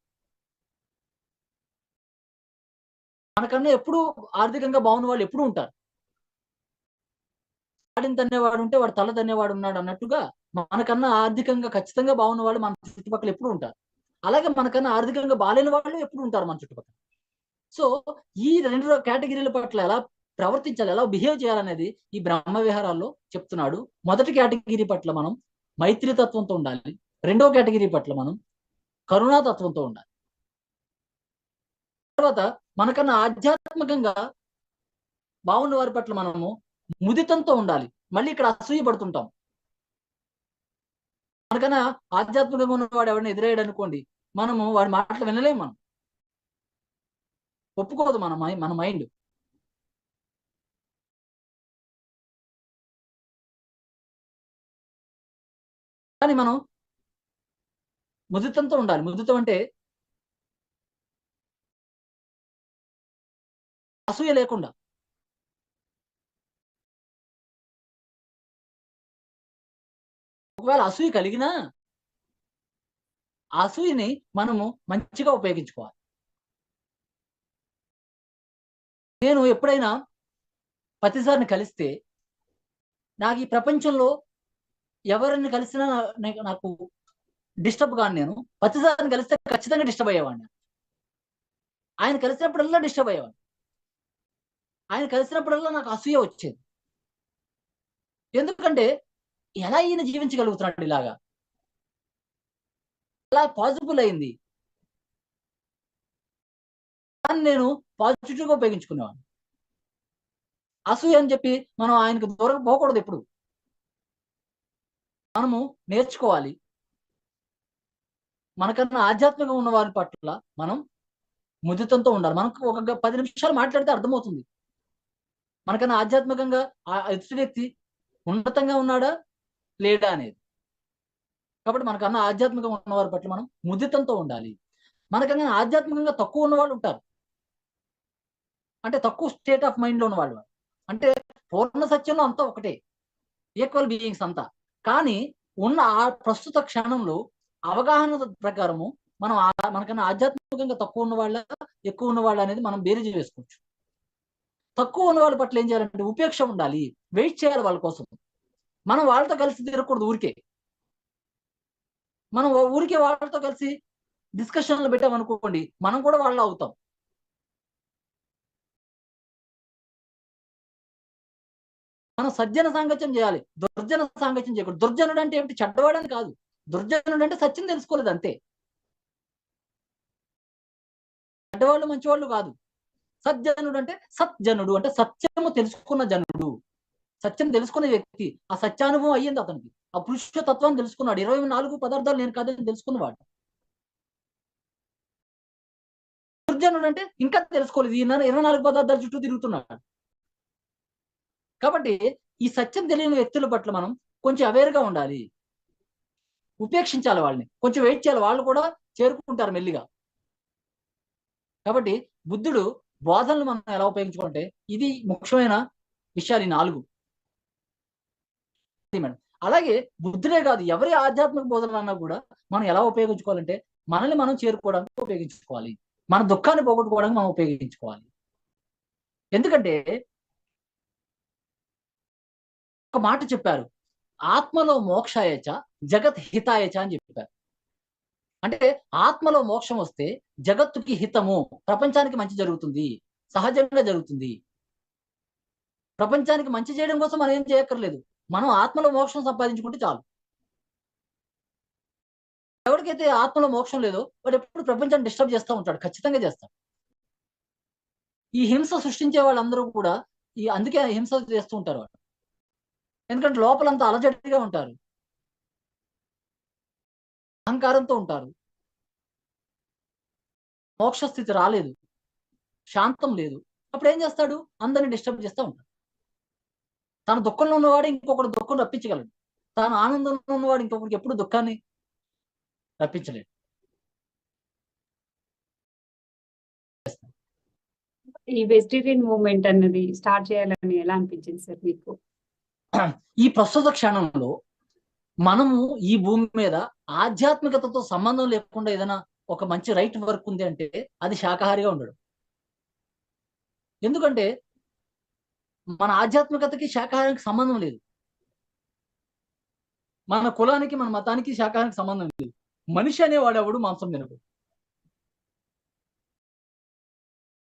మనకన్నా ఎప్పుడు ఆర్థికంగా బాగున్న వాళ్ళు ఎప్పుడు ఉంటారు. వాడిని తన్నేవాడు ఉంటే వాడు తల తన్నేవాడు ఉన్నాడు అన్నట్టుగా మనకన్నా ఆర్థికంగా ఖచ్చితంగా బాగున్న వాళ్ళు మన చుట్టుపక్కల ఎప్పుడు ఉంటారు. అలాగే మనకన్నా ఆర్థికంగా బాలేని వాళ్ళు ఎప్పుడు ఉంటారు మన చుట్టుపక్కల. సో ఈ 2 కేటగిరీల పట్ల ఎలా ప్రవర్తించాలి, ఎలా బిహేవ్ చేయాలనేది ఈ బ్రహ్మ విహారాల్లో చెప్తున్నాడు. మొదటి కేటగిరీ పట్ల మనం మైత్రితత్వంతో ఉండాలి. రెండో కేటగిరీ పట్ల మనం కరుణాతత్వంతో ఉండాలి. తర్వాత మనకన్నా ఆధ్యాత్మికంగా బాగున్న వారి పట్ల మనము ముదితంతో ఉండాలి. మళ్ళీ ఇక్కడ అసూయ పడుతుంటాం. మనకన్నా ఆధ్యాత్మికంగా ఉన్నవాడు ఎవరైనా ఎదురయ్యాడు అనుకోండి, మనము వాడి మాటలు వినలేము. మనం ఒప్పుకోదు మన మైండ్. కానీ మనం ముదితంతో ఉండాలి. ముదితం అంటే అసూయ లేకుండా. ఒకవేళ అసూయ కలిగినా ఆ అసూయని మనము మంచిగా ఉపయోగించుకోవాలి. నేను ఎప్పుడైనా ప్రతిసారిని కలిస్తే నాకు ఈ ప్రపంచంలో ఎవరిని కలిసినా నాకు డిస్టర్బ్ కాను. నేను ప్రతిసారిని కలిస్తే ఖచ్చితంగా డిస్టర్బ్ అయ్యేవాడిని. ఆయన కలిసినప్పుడల్లా డిస్టర్బ్ అయ్యేవాడిని. ఆయన కలిసినప్పుడల్లా నాకు అసూయ వచ్చేది. ఎందుకంటే ఎలా ఈయన జీవించగలుగుతున్నాడు ఇలాగా, ఎలా పాజిబుల్ అయింది అని నేను పాజిటివ్గా ఉపయోగించుకునేవాడిని. అసూయ అని చెప్పి మనం ఆయనకు దూరం పోకూడదు. ఎప్పుడు మనము నేర్చుకోవాలి. మనకన్నా ఆధ్యాత్మికంగా ఉన్న వారి పట్ల మనం ముదితంతో ఉండాలి. మనకు ఒక 10 నిమిషాలు మాట్లాడితే అర్థమవుతుంది మనకన్నా ఆధ్యాత్మికంగా ఆ ఎదుటి వ్యక్తి ఉన్నతంగా ఉన్నాడా లేడా అనేది. కాబట్టి మనకన్నా ఆధ్యాత్మికంగా ఉన్న వారి పట్ల మనం ముదితంతో ఉండాలి. మనకన్నా ఆధ్యాత్మికంగా తక్కువ ఉన్న వాళ్ళు ఉంటారు, అంటే తక్కువ స్టేట్ ఆఫ్ మైండ్ లో ఉన్న వాళ్ళు. అంటే పూర్ణ సత్యంలో అంతా ఒకటే, ఈక్వల్ బీయింగ్స్ అంతా. కానీ ఉన్న ఆ ప్రస్తుత క్షణంలో అవగాహన ప్రకారము మనం మనకన్నా ఆధ్యాత్మికంగా తక్కువ ఉన్న వాళ్ళ ఎక్కువ ఉన్న వాళ్ళ అనేది మనం బేరీజు వేసుకోవచ్చు. తక్కువ ఉన్న వాళ్ళ పట్ల ఏం చేయాలంటే ఉపేక్ష ఉండాలి, వెయిట్ చేయాలి వాళ్ళ కోసం. మనం వాళ్ళతో కలిసి తిరగకూడదు ఊరికే. మనం ఊరికే వాళ్ళతో కలిసి డిస్కషన్లు పెట్టామనుకోండి, మనం కూడా వాళ్ళు అవుతాం. మనం సజ్జన సాంగత్యం చేయాలి, దుర్జన సాంగత్యం చేయకూడదు. దుర్జనుడు అంటే ఏమిటి? చెడ్డవాడని కాదు. దుర్జనుడు అంటే సత్యం తెలుసుకోలేదు అంతే. చెడ్డవాళ్ళు మంచివాళ్ళు కాదు. సజ్జనుడు అంటే సత్జనుడు, అంటే సత్యము తెలుసుకున్న జనుడు, సత్యం తెలుసుకునే వ్యక్తి. ఆ సత్యానుభవం అయ్యింది అతనికి. ఆ పురుష తత్వాన్ని తెలుసుకున్నాడు. 24 పదార్థాలు నేను కాదని తెలుసుకున్నవాడు. దుర్జనుడు అంటే ఇంకా తెలుసుకోలేదు, ఈయన 24 పదార్థాల చుట్టూ తిరుగుతున్నాడు. కాబట్టి ఈ సత్యం తెలియని వ్యక్తుల పట్ల మనం కొంచెం అవేర్గా ఉండాలి, ఉపేక్షించాలి వాళ్ళని, కొంచెం వెయిట్ చేయాలి, వాళ్ళు కూడా చేరుకుంటారు మెల్లిగా. కాబట్టి బుద్ధుడు బోధనలు మనం ఎలా ఉపయోగించుకుంటే ఇది ముఖ్యమైన విషయాలు ఈ 4. మేడం, అలాగే బుద్ధుడే కాదు, ఎవరి ఆధ్యాత్మిక బోధనలు అన్నా కూడా మనం ఎలా ఉపయోగించుకోవాలంటే మనల్ని మనం చేరుకోవడానికి ఉపయోగించుకోవాలి, మన దుఃఖాన్ని పోగొట్టుకోవడానికి మనం ఉపయోగించుకోవాలి. ఎందుకంటే ఒక మాట చెప్పారు, ఆత్మలో మోక్షాయచ జగత్ హితాయచ అని చెప్పారు. అంటే ఆత్మలో మోక్షం వస్తే జగత్తుకి హితము, ప్రపంచానికి మంచి జరుగుతుంది, సహజంగా జరుగుతుంది. ప్రపంచానికి మంచి చేయడం కోసం మనం ఏం చేయక్కర్లేదు, మనం ఆత్మలో మోక్షం సంపాదించుకుంటే చాలు. ఎవరికైతే ఆత్మలో మోక్షం లేదో వాడు ఎప్పుడు ప్రపంచాన్ని డిస్టర్బ్ చేస్తూ ఉంటాడు, ఖచ్చితంగా చేస్తాడు. ఈ హింస సృష్టించే వాళ్ళందరూ కూడా అందుకే హింస చేస్తూ ఉంటారు వాళ్ళు. ఎందుకంటే లోపలంతా అలజడిగా ఉంటారు, అహంకారంతో ఉంటారు, మోక్ష స్థితి రాలేదు, శాంతం లేదు. అప్పుడు ఏం చేస్తాడు? అందరిని డిస్టర్బ్ చేస్తూ ఉంటాడు. తన దుఃఖంలో ఉన్నవాడు ఇంకొకటి దుఃఖం రప్పించగలడు, తాను ఆనందంలో ఉన్నవాడు ఇంకొకరికి ఎప్పుడు దుఃఖాన్ని రప్పించలేడు. ఈ వెజిటేరియన్ మూవ్మెంట్ అన్నది స్టార్ట్ చేయాలని ఎలా అనిపించింది సార్ మీకు? ఈ ప్రస్తుత క్షణంలో మనము ఈ భూమి మీద ఆధ్యాత్మికతతో సంబంధం లేకుండా ఏదైనా ఒక మంచి రైట్ వర్క్ ఉంది అంటే అది శాకాహారిగా ఉండడం. ఎందుకంటే మన ఆధ్యాత్మికతకి శాకాహారానికి సంబంధం లేదు, మన కులానికి మన మతానికి శాకాహారానికి సంబంధం లేదు. మనిషి అనేవాడు ఎవడు మాంసం తినడు.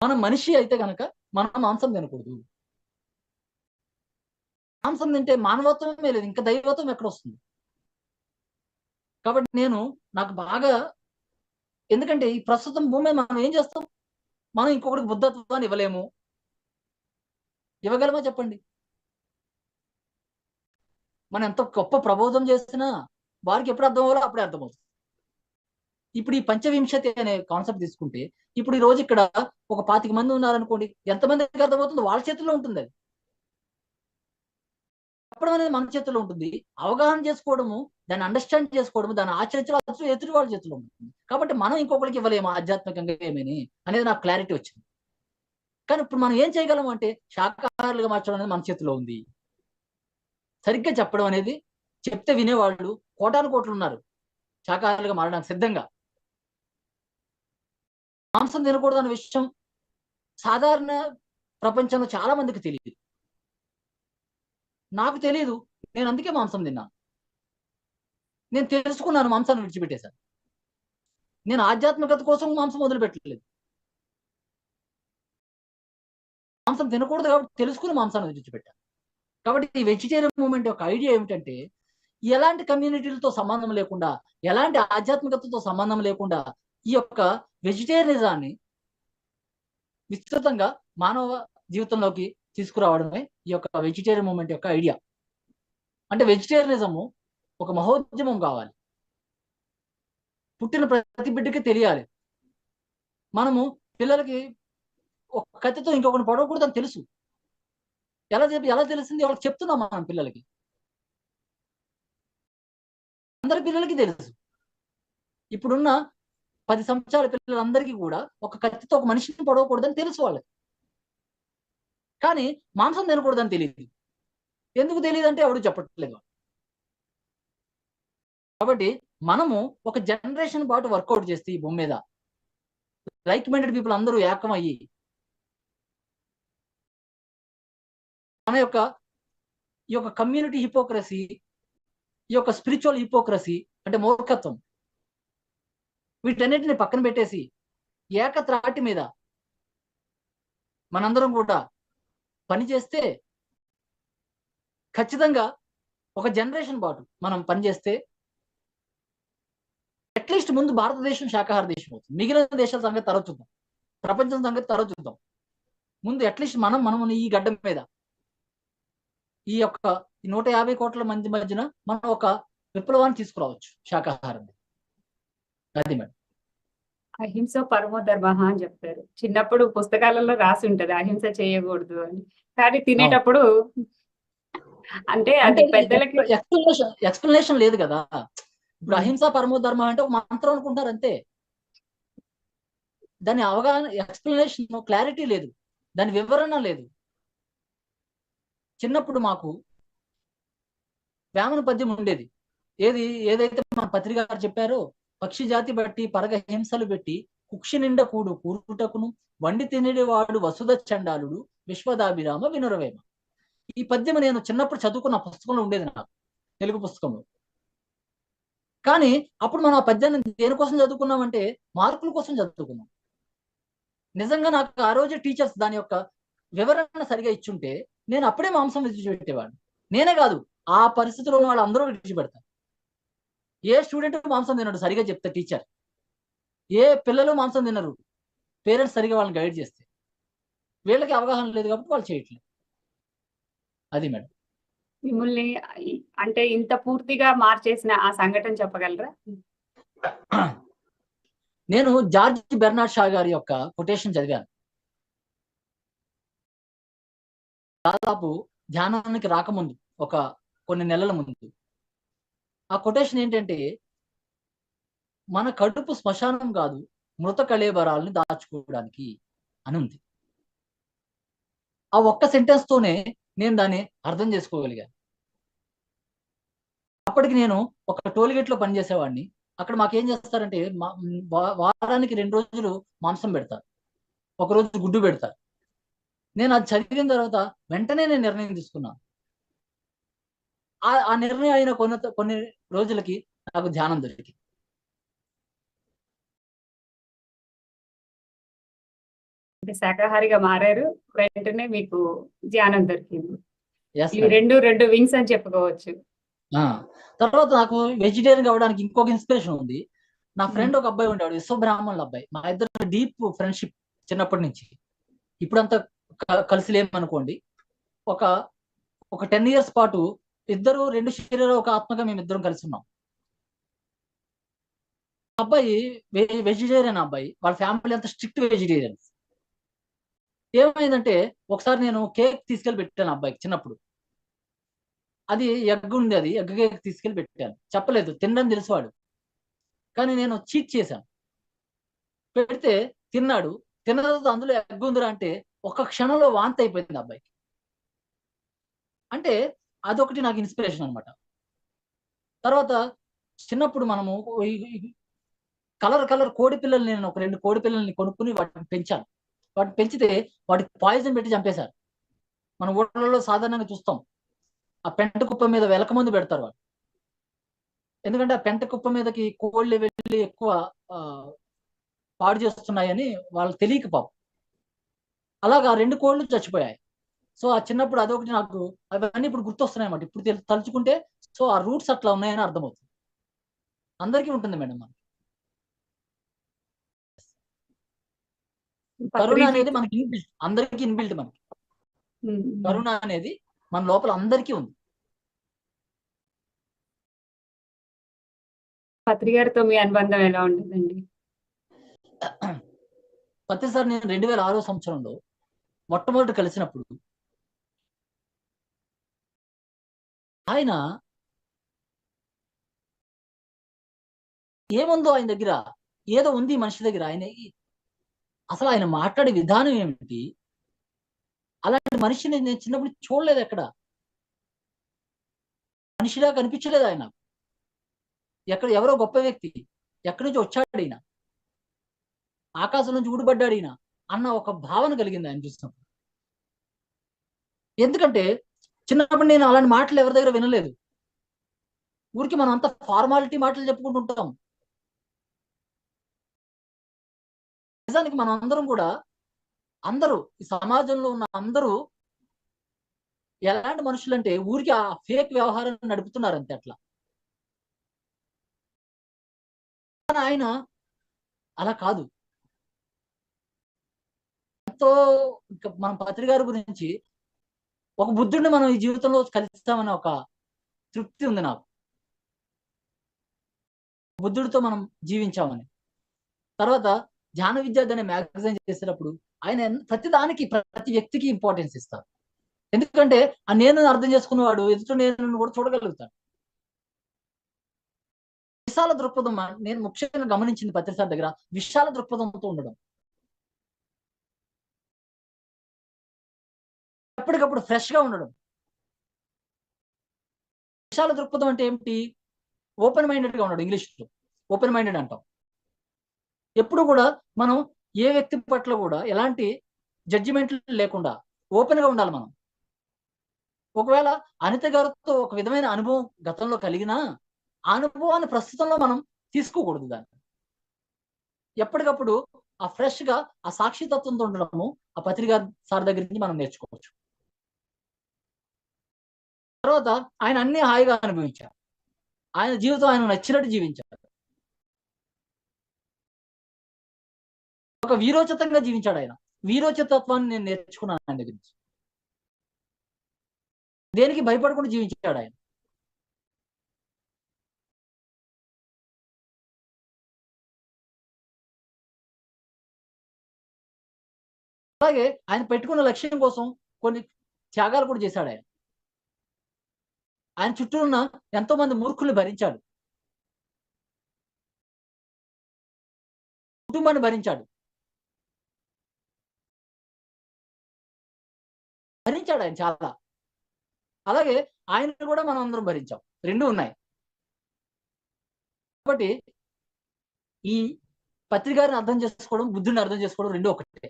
మనం మనిషి అయితే కనుక మనం మాంసం తినకూడదు. మాంసం తింటే మానవత్వమే లేదు, ఇంకా దైవత్వం ఎక్కడ వస్తుంది? కాబట్టి నాకు బాగా, ఎందుకంటే ఈ ప్రస్తుతం భూమి మీద మనం ఏం చేస్తాం? మనం ఇంకొకటికి బుద్ధత్వాన్ని ఇవ్వలేము. ఇవ్వగలమా చెప్పండి? మనం ఎంత గొప్ప ప్రబోధం చేసినా వారికి ఎప్పుడు అర్థం అవ్వాలో అప్పుడే అర్థమవుతుంది. ఇప్పుడు ఈ పంచవింశతి అనే కాన్సెప్ట్ తీసుకుంటే, ఇప్పుడు ఈ రోజు ఇక్కడ ఒక 25 మంది ఉన్నారనుకోండి, ఎంతమందికి అర్థమవుతుందో వాళ్ళ చేతుల్లో ఉంటుంది. అది చెప్పడం అనేది మన చేతిలో ఉంటుంది, అవగాహన చేసుకోవడము, దాన్ని అండర్స్టాండ్ చేసుకోవడము, దాన్ని ఆచరించడం ఎదుటి వాళ్ళ చేతిలో ఉంటుంది. కాబట్టి మనం ఇంకొకరికి ఇవ్వలేము ఆధ్యాత్మికంగా ఏమని అనేది నాకు క్లారిటీ వచ్చింది. కానీ ఇప్పుడు మనం ఏం చేయగలం అంటే శాకాహారులుగా మార్చడం అనేది మన చేతిలో ఉంది. సరిగ్గా చెప్పడం అనేది, చెప్తే వినేవాళ్ళు కోటాను కోట్లు ఉన్నారు శాకాహారులుగా మారడానికి సిద్ధంగా. మాంసం తినకూడదు అనే విషయం సాధారణ ప్రపంచంలో చాలా మందికి తెలియదు. నాకు తెలియదు, నేను అందుకే మాంసం తిన్నాను. నేను తెలుసుకున్నాను, మాంసాన్ని విడిచిపెట్టేశాను. నేను ఆధ్యాత్మికత కోసం మాంసం వదిలిపెట్టలేదు, మాంసం తినకూడదు కాబట్టి తెలుసుకుని మాంసాన్ని విడిచిపెట్టాను. కాబట్టి ఈ వెజిటేరియన్ మూవ్మెంట్ యొక్క ఐడియా ఏమిటంటే, ఎలాంటి కమ్యూనిటీలతో సంబంధం లేకుండా, ఎలాంటి ఆధ్యాత్మికతతో సంబంధం లేకుండా ఈ యొక్క వెజిటేరియనిజాన్ని విస్తృతంగా మానవ జీవితంలోకి తీసుకురావడమే ఈ యొక్క వెజిటేరియన్ మూవ్మెంట్ యొక్క ఐడియా. అంటే వెజిటేరియనిజము ఒక మహోద్యమం కావాలి, పుట్టిన ప్రతి బిడ్డకి తెలియాలి. మనము పిల్లలకి ఒక కత్తితో ఇంకొకరిని పడవకూడదని తెలుసు. ఎలా తెలిసింది? వాళ్ళకి చెప్తున్నాం మనం పిల్లలకి, అందరి పిల్లలకి తెలుసు. ఇప్పుడున్న 10 సంవత్సరాల పిల్లలందరికీ కూడా ఒక కత్తితో ఒక మనిషిని పడవకూడదని తెలుసు వాళ్ళకి. కానీ మాంసం తినకూడదని తెలియదు. ఎందుకు తెలియదు అంటే ఎవడు చెప్పట్లేదు. కాబట్టి మనము ఒక జనరేషన్ పాటు వర్కౌట్ చేస్తే ఈ భూమి మీద లైక్ మైండెడ్ పీపుల్ అందరూ ఏకమయ్యి మన యొక్క ఈ యొక్క కమ్యూనిటీ హిపోక్రసీ, ఈ యొక్క స్పిరిచువల్ హిపోక్రసీ అంటే మూర్ఖత్వం, వీటన్నిటిని పక్కన పెట్టేసి ఏకత్రాటి మీద మనందరం కూడా పనిచేస్తే ఖచ్చితంగా ఒక జనరేషన్ పాటు మనం పనిచేస్తే అట్లీస్ట్ ముందు భారతదేశం శాకాహార దేశం అవుతుంది. మిగిలిన దేశాల సంగతి తర్వాత చూద్దాం, ప్రపంచం సంగతి తర్వాత చూద్దాం. ముందు అట్లీస్ట్ మనం ఈ గడ్డ మీద ఈ యొక్క 150 కోట్ల మంది మధ్యన మనం ఒక విప్లవాన్ని తీసుకురావచ్చు శాకాహారం. అది మేడం. అహింస పరమో ధర్మ అని చెప్తారు. చిన్నప్పుడు పుస్తకాలలో రాసి ఉంటది అహింస చేయకూడదు అని, కానీ తినేటప్పుడు అంటే అది పెద్దలకి ఎక్స్ప్లెనేషన్ లేదు కదా. ఇప్పుడు అహింస పరమో ధర్మ అంటే ఒక మంత్రం అనుకుంటారు అంతే. దాని అవగాహన, ఎక్స్ప్లెనేషన్, క్లారిటీ లేదు, దాని వివరణ లేదు. చిన్నప్పుడు మాకు వేమన పద్యం ఉండేది. ఏదైతే మన పత్రిక గారు చెప్పారో, పక్షి జాతి బట్టి పరగ హింసలు పెట్టి కుక్షి నిండ కూడు కూరుటకును వండి తినేడి వాడు వసుధ చండాలుడు విశ్వదాభిరామ వినురవేమ. ఈ పద్యం నేను చిన్నప్పుడు చదువుకున్న పుస్తకంలో ఉండేది, నాకు తెలుగు పుస్తకంలో. కానీ అప్పుడు మనం ఆ పద్యాన్ని దేనికోసం చదువుకున్నామంటే మార్కుల కోసం చదువుకున్నాం. నిజంగా నాకు ఆ రోజు టీచర్స్ దాని యొక్క వివరణ సరిగా ఇచ్చుంటే నేను అప్పుడే మాంసం విడిచిపెట్టేవాడిని. నేనే కాదు, ఆ పరిస్థితిలో ఉన్న వాళ్ళు అందరూ విడిచిపెడతారు. ఏ స్టూడెంట్ మాంసం తినడు సరిగా చెప్తే టీచర్, ఏ పిల్లలు మాంసం తినరు పేరెంట్స్ సరిగా వాళ్ళని గైడ్ చేస్తే. వీళ్ళకి అవగాహన లేదు కాబట్టి వాళ్ళు చేయట్లేదు. అది మేడం. మిమ్మల్ని అంటే ఇంత పూర్తిగా మార్చేసిన ఆ సంఘటన చెప్పగలరా? నేను జార్జ్ బెర్నార్డ్ షా గారి యొక్క కొటేషన్ చదివాను దాదాపు ధ్యానానికి రాకముందు, ఒక కొన్ని నెలల ముందు. ఆ కొటేషన్ ఏంటంటే, మన కడుపు శ్మశానం కాదు, మృత కళేబరాలని దాచుకోవడానికి అని ఉంది. ఆ ఒక్క సెంటెన్స్ తోనే నేను దాన్ని అర్థం చేసుకోగలిగాను. అప్పటికి నేను ఒక టోల్గేట్ లో పనిచేసేవాడిని. అక్కడ మాకేం చేస్తారంటే వారానికి 2 రోజులు మాంసం పెడతారు, ఒక రోజు గుడ్డు పెడతారు. నేను అది చదివిన తర్వాత వెంటనే నేను నిర్ణయం తీసుకున్నాను. ఆ నిర్ణయం అయిన కొన్ని రోజులకి నాకు ధ్యానం దొరికింది. అంటే శాకాహారిగా మారారు, వెంటనే మీకు ధ్యానం దొరికింది. Yes, ఇవి madam. రెండు వింగ్స్ అని చెప్పుకోవచ్చు. తర్వాత నాకు వెజిటేరియన్ కావడానికి ఇంకొక ఇన్స్పిరేషన్ ఉంది. నా ఫ్రెండ్ ఒక అబ్బాయి ఉండేవాడు, విశ్వబ్రాహ్మణుల అబ్బాయి. మా ఇద్దరు డీప్ ఫ్రెండ్షిప్ చిన్నప్పటి నుంచి. ఇప్పుడంతా కలిసి లేమనుకోండి. ఒక 10 years పాటు ఇద్దరు 2 శరీరాలు ఒక ఆత్మగా మేమిద్దరం కలిసి ఉన్నాం. అబ్బాయి వెజిటేరియన్ అబ్బాయి, వాళ్ళ ఫ్యామిలీ అంతా స్ట్రిక్ట్ వెజిటేరియన్స్. ఏమైందంటే ఒకసారి నేను కేక్ తీసుకెళ్ళి పెట్టాను అబ్బాయికి చిన్నప్పుడు. అది ఎగ్ ఉంది, అది ఎగ్ కేక్ తీసుకెళ్ళి పెట్టాను. చెప్పలేదు, తినడం తెలుసువాడు. కానీ నేను చీట్ చేశాను. పెడితే తిన్నాడు. తిన్న తర్వాత అందులో ఎగ్ ఉందిరా అంటే ఒక క్షణంలో వాంతి అయిపోయింది అబ్బాయికి. అంటే అదొకటి నాకు ఇన్స్పిరేషన్ అనమాట. తర్వాత చిన్నప్పుడు మనము కలర్ కోడి పిల్లల్ని, నేను ఒక 2 కోడి పిల్లల్ని కొనుక్కుని వాటిని పెంచాను. వాటిని పెంచితే వాటికి పాయిజన్ పెట్టి చంపేశారు. మన ఊళ్ళలో సాధారణంగా చూస్తాం, ఆ పెంట కుప్ప మీద వెలక మందు పెడతారు వాళ్ళు. ఎందుకంటే ఆ పెంట కుప్ప మీదకి కోళ్ళు వెళ్ళి ఎక్కువ పాడు చేస్తున్నాయని వాళ్ళు తెలియక పాపం. అలాగా 2 కోళ్ళు చచ్చిపోయాయి. సో ఆ చిన్నప్పుడు అదొకటి నాకు, అవన్నీ ఇప్పుడు గుర్తొస్తున్నాయి అన్నమాట. ఇప్పుడు తలుచుకుంటే సో ఆ రూట్స్ అట్లా ఉన్నాయని అర్థమవుతుంది. అందరికీ ఉంటుంది మేడం. మనకి కరుణ అనేది మనకి ఇన్బిల్ట్, అందరికీ ఇన్బిల్ట్. మనకి కరుణ అనేది మన లోపల అందరికీ ఉంది. పత్రి గారితో మీ అనుబంధం ఎలా ఉంటుందండి? ప్రతిసారి నేను 2006వ సంవత్సరంలో మొట్టమొదటి కలిసినప్పుడు ఆయన ఏముందో ఆయన దగ్గర, ఏదో ఉంది మనిషి దగ్గర. అసలు ఆయన మాట్లాడే విధానం ఏమిటి, అలాంటి మనిషిని నేను చిన్నప్పుడు చూడలేదు. ఎక్కడ మనిషిలా కనిపించలేదు ఆయన. ఎవరో గొప్ప వ్యక్తి, ఎక్కడి నుంచి వచ్చాడు ఈయన, ఆకాశం నుంచి ఊడిపడ్డాడు ఈయన అన్న ఒక భావన కలిగింది ఆయన చూసినప్పుడు. ఎందుకంటే చిన్నప్పుడు నేను అలాంటి మాటలు ఎవరి దగ్గర వినలేదు. ఊరికి మనం అంతా ఫార్మాలిటీ మాటలు చెప్పుకుంటుంటాం. నిజానికి మనం అందరం కూడా, అందరూ ఈ సమాజంలో ఉన్న అందరూ ఎలాంటి మనుషులంటే ఊరికి ఆ ఫేక్ వ్యవహారం నడుపుతున్నారు అంతే అట్లా. కానీ ఆయన అలా కాదు. ఎంతో మన పత్రి గారి గురించి, ఒక బుద్ధుడిని మనం ఈ జీవితంలో కలుస్తామని ఒక తృప్తి ఉంది నాకు. బుద్ధుడితో మనం జీవించామని. తర్వాత జ్ఞాన విద్యార్థి అనే మ్యాగజైన్ చేసేటప్పుడు ఆయన ప్రతి దానికి, ప్రతి వ్యక్తికి ఇంపార్టెన్స్ ఇస్తారు. ఎందుకంటే ఆ నేను అర్థం చేసుకున్నవాడు ఎదుటి నేను కూడా చూడగలుగుతాడు. విశాల దృక్పథం నేను ముఖ్యంగా గమనించింది పత్రిసార్ దగ్గర, విశాల దృక్పథంతో ఉండడం. ఎప్పటికప్పుడు ఫ్రెష్ గా ఉండడం. విశాల దృక్పథం అంటే ఏమిటి? ఓపెన్ మైండెడ్ గా ఉండడం. ఇంగ్లీష్లో ఓపెన్ మైండెడ్ అంటాం. ఎప్పుడు కూడా మనం ఏ వ్యక్తి పట్ల కూడా ఎలాంటి జడ్జిమెంట్లు లేకుండా ఓపెన్ గా ఉండాలి మనం. ఒకవేళ అనిత గారితో ఒక విధమైన అనుభవం గతంలో కలిగినా ఆ అనుభవాన్ని ప్రస్తుతంలో మనం తీసుకోకూడదు. దాన్ని ఎప్పటికప్పుడు ఆ ఫ్రెష్ గా ఆ సాక్షితత్వంతో ఉండడము ఆ పత్రిక సార్ దగ్గర నుంచి మనం నేర్చుకోవచ్చు. తర్వాత ఆయన అన్ని హాయిగా అనుభవించారు. ఆయన జీవితం ఆయన నచ్చినట్టు జీవించారు. ఒక వీరోచితంగా జీవించాడు ఆయన. వీరోచితత్వాన్ని నేను నేర్చుకున్నాను ఆయన దగ్గర నుంచి. దేనికి భయపడకుండా జీవించాడు ఆయన. అలాగే ఆయన పెట్టుకున్న లక్ష్యం కోసం కొన్ని త్యాగాలు కూడా చేశాడు ఆయన. ఆయన చుట్టూ ఉన్న ఎంతో మంది మూర్ఖుల్ని భరించాడు. కుటుంబాన్ని భరించాడు. ఆయన చాలా. అలాగే ఆయన కూడా మనం అందరం భరించాం. రెండు ఉన్నాయి. కాబట్టి ఈ పత్రికారిని అర్థం చేసుకోవడం, బుద్ధుని అర్థం చేసుకోవడం రెండు ఒకటే.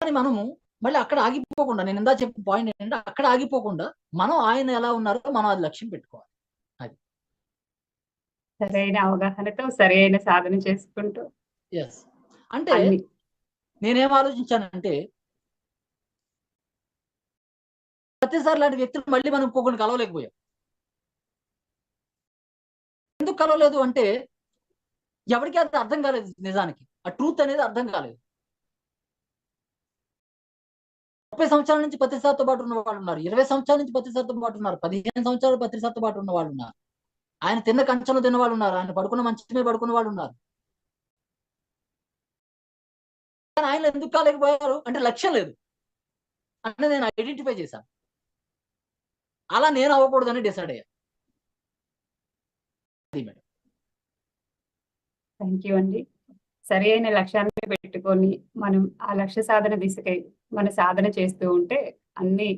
కానీ మనము మళ్ళీ అక్కడ ఆగిపోకుండా, నేను ఇందా చెప్పిన పాయింట్ ఏంటంటే అక్కడ ఆగిపోకుండా మనం ఆయన ఎలా ఉన్నారో మనం అది లక్ష్యం పెట్టుకోవాలి. అది సరైన అవగాహనతో సరైన సాధన చేసుకుంటూ. ఎస్. అంటే నేనేం ఆలోచించానంటే, ప్రతిసారి లాంటి వ్యక్తులు మళ్ళీ మనం ఇంకొకరిని కలవలేకపోయాం. ఎందుకు కలవలేదు అంటే ఎవరికి అది అర్థం కాలేదు. నిజానికి ఆ ట్రూత్ అనేది అర్థం కాలేదు. 30 సంవత్సరాల నుంచి పత్రిసార్తో పాటు ఉన్న వాళ్ళు ఉన్నారు. 20 సంవత్సరాల నుంచి పత్రిసార్తో పాటు ఉన్నారు. 15 సంవత్సరాలు పత్రిసార్తో పాటు ఉన్న వాళ్ళు ఉన్నారు. ఆయన తిన్న కంచంలో తిన్న వాళ్ళు ఉన్నారు. ఆయన పడుకున్న మంచమే పడుకున్న వాళ్ళు ఉన్నారు. కానీ ఆయన ఎందుకు కాలేకపోయారు అంటే లక్ష్యం లేదు అంటే నేను ఐడెంటిఫై చేశాను. అలా నేను అవ్వకూడదని డిసైడ్ అయ్యా. థ్యాంక్ యూ అండి. సరి అయిన లక్ష్యాన్ని పెట్టుకొని మనం ఆ లక్ష్య సాధన దిశకై మన సాధన చేస్తూ ఉంటే అన్ని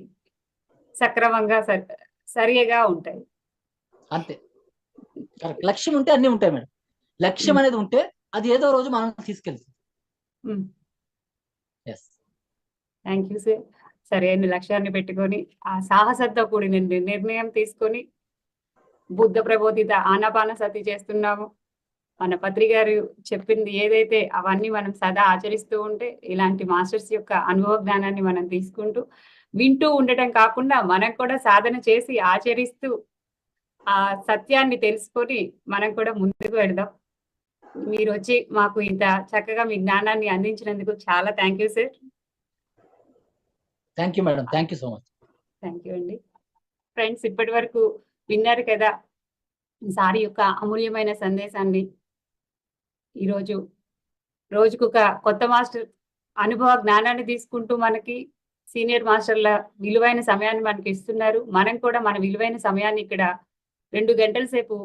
సక్రమంగా సరిగా ఉంటాయి. అంతే. లక్ష్యం ఉంటే అన్ని ఉంటాయి మేడం. లక్ష్యం అనేది ఉంటే అది ఏదో రోజు మనం తీసుకెళ్తుంది. Thank you sir. సరైన లక్ష్యాన్ని పెట్టుకొని ఆ సాహసంతో కూడిన నిర్ణయం తీసుకొని బుద్ధ ప్రబోధిత ఆనాపాన సతి చేస్తున్నాము. మన పత్రి గారు చెప్పింది ఏదైతే అవన్నీ మనం సదా ఆచరిస్తూ ఉంటే ఇలాంటి మాస్టర్స్ యొక్క అనుభవ జ్ఞానాన్ని మనం తీసుకుంటూ వింటూ ఉండటం కాకుండా మనం కూడా సాధన చేసి ఆచరిస్తూ ఆ సత్యాన్ని తెలుసుకొని మనం కూడా ముందుకు వెళదాం. మీరు వచ్చి మాకు ఇంత చక్కగా మీ జ్ఞానాన్ని అందించినందుకు చాలా thank you sir. Thank you madam. Thank you so much. Thank you అండి. ఫ్రెండ్స్, ఇప్పటి వరకు విన్నారు కదా సార్ యొక్క అమూల్యమైన సందేశాన్ని. ఈరోజు రోజుకొక కొత్త మాస్టర్ అనుభవ జ్ఞానాన్ని తీసుకుంటూ మనకి సీనియర్ మాస్టర్ల విలువైన సమయాన్ని మనకి ఇస్తున్నారు. మనం కూడా మన విలువైన సమయాన్ని ఇక్కడ 2 గంటల సేపు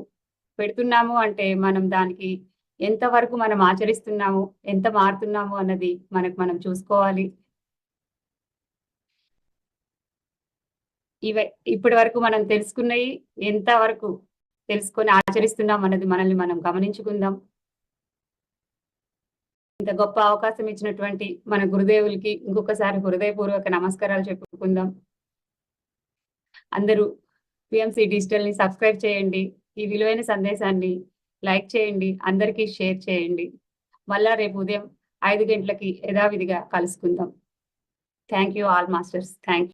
పెడుతున్నాము అంటే మనం దానికి ఎంతవరకు మనం ఆచరిస్తున్నాము, ఎంత మారుతున్నాము అన్నది మనం చూసుకోవాలి. ఇప్పటి వరకు మనం తెలుసుకున్నవి ఎంతవరకు తెలుసుకొని ఆచరిస్తున్నాం అన్నది మనల్ని మనం గమనించుకుందాం. ఇంత గొప్ప అవకాశం ఇచ్చినటువంటి మన గురుదేవులకి ఇంకొకసారి హృదయపూర్వక నమస్కారాలు చెప్పుకుందాం. అందరూ పిఎంసి డిజిటల్ ని సబ్స్క్రైబ్ చేయండి. ఈ విలువైన సందేశాన్ని లైక్ చేయండి, అందరికీ షేర్ చేయండి. మళ్ళా రేపు ఉదయం 5 గంటలకి యథావిధిగా కలుసుకుందాం. Thank you all masters. Thank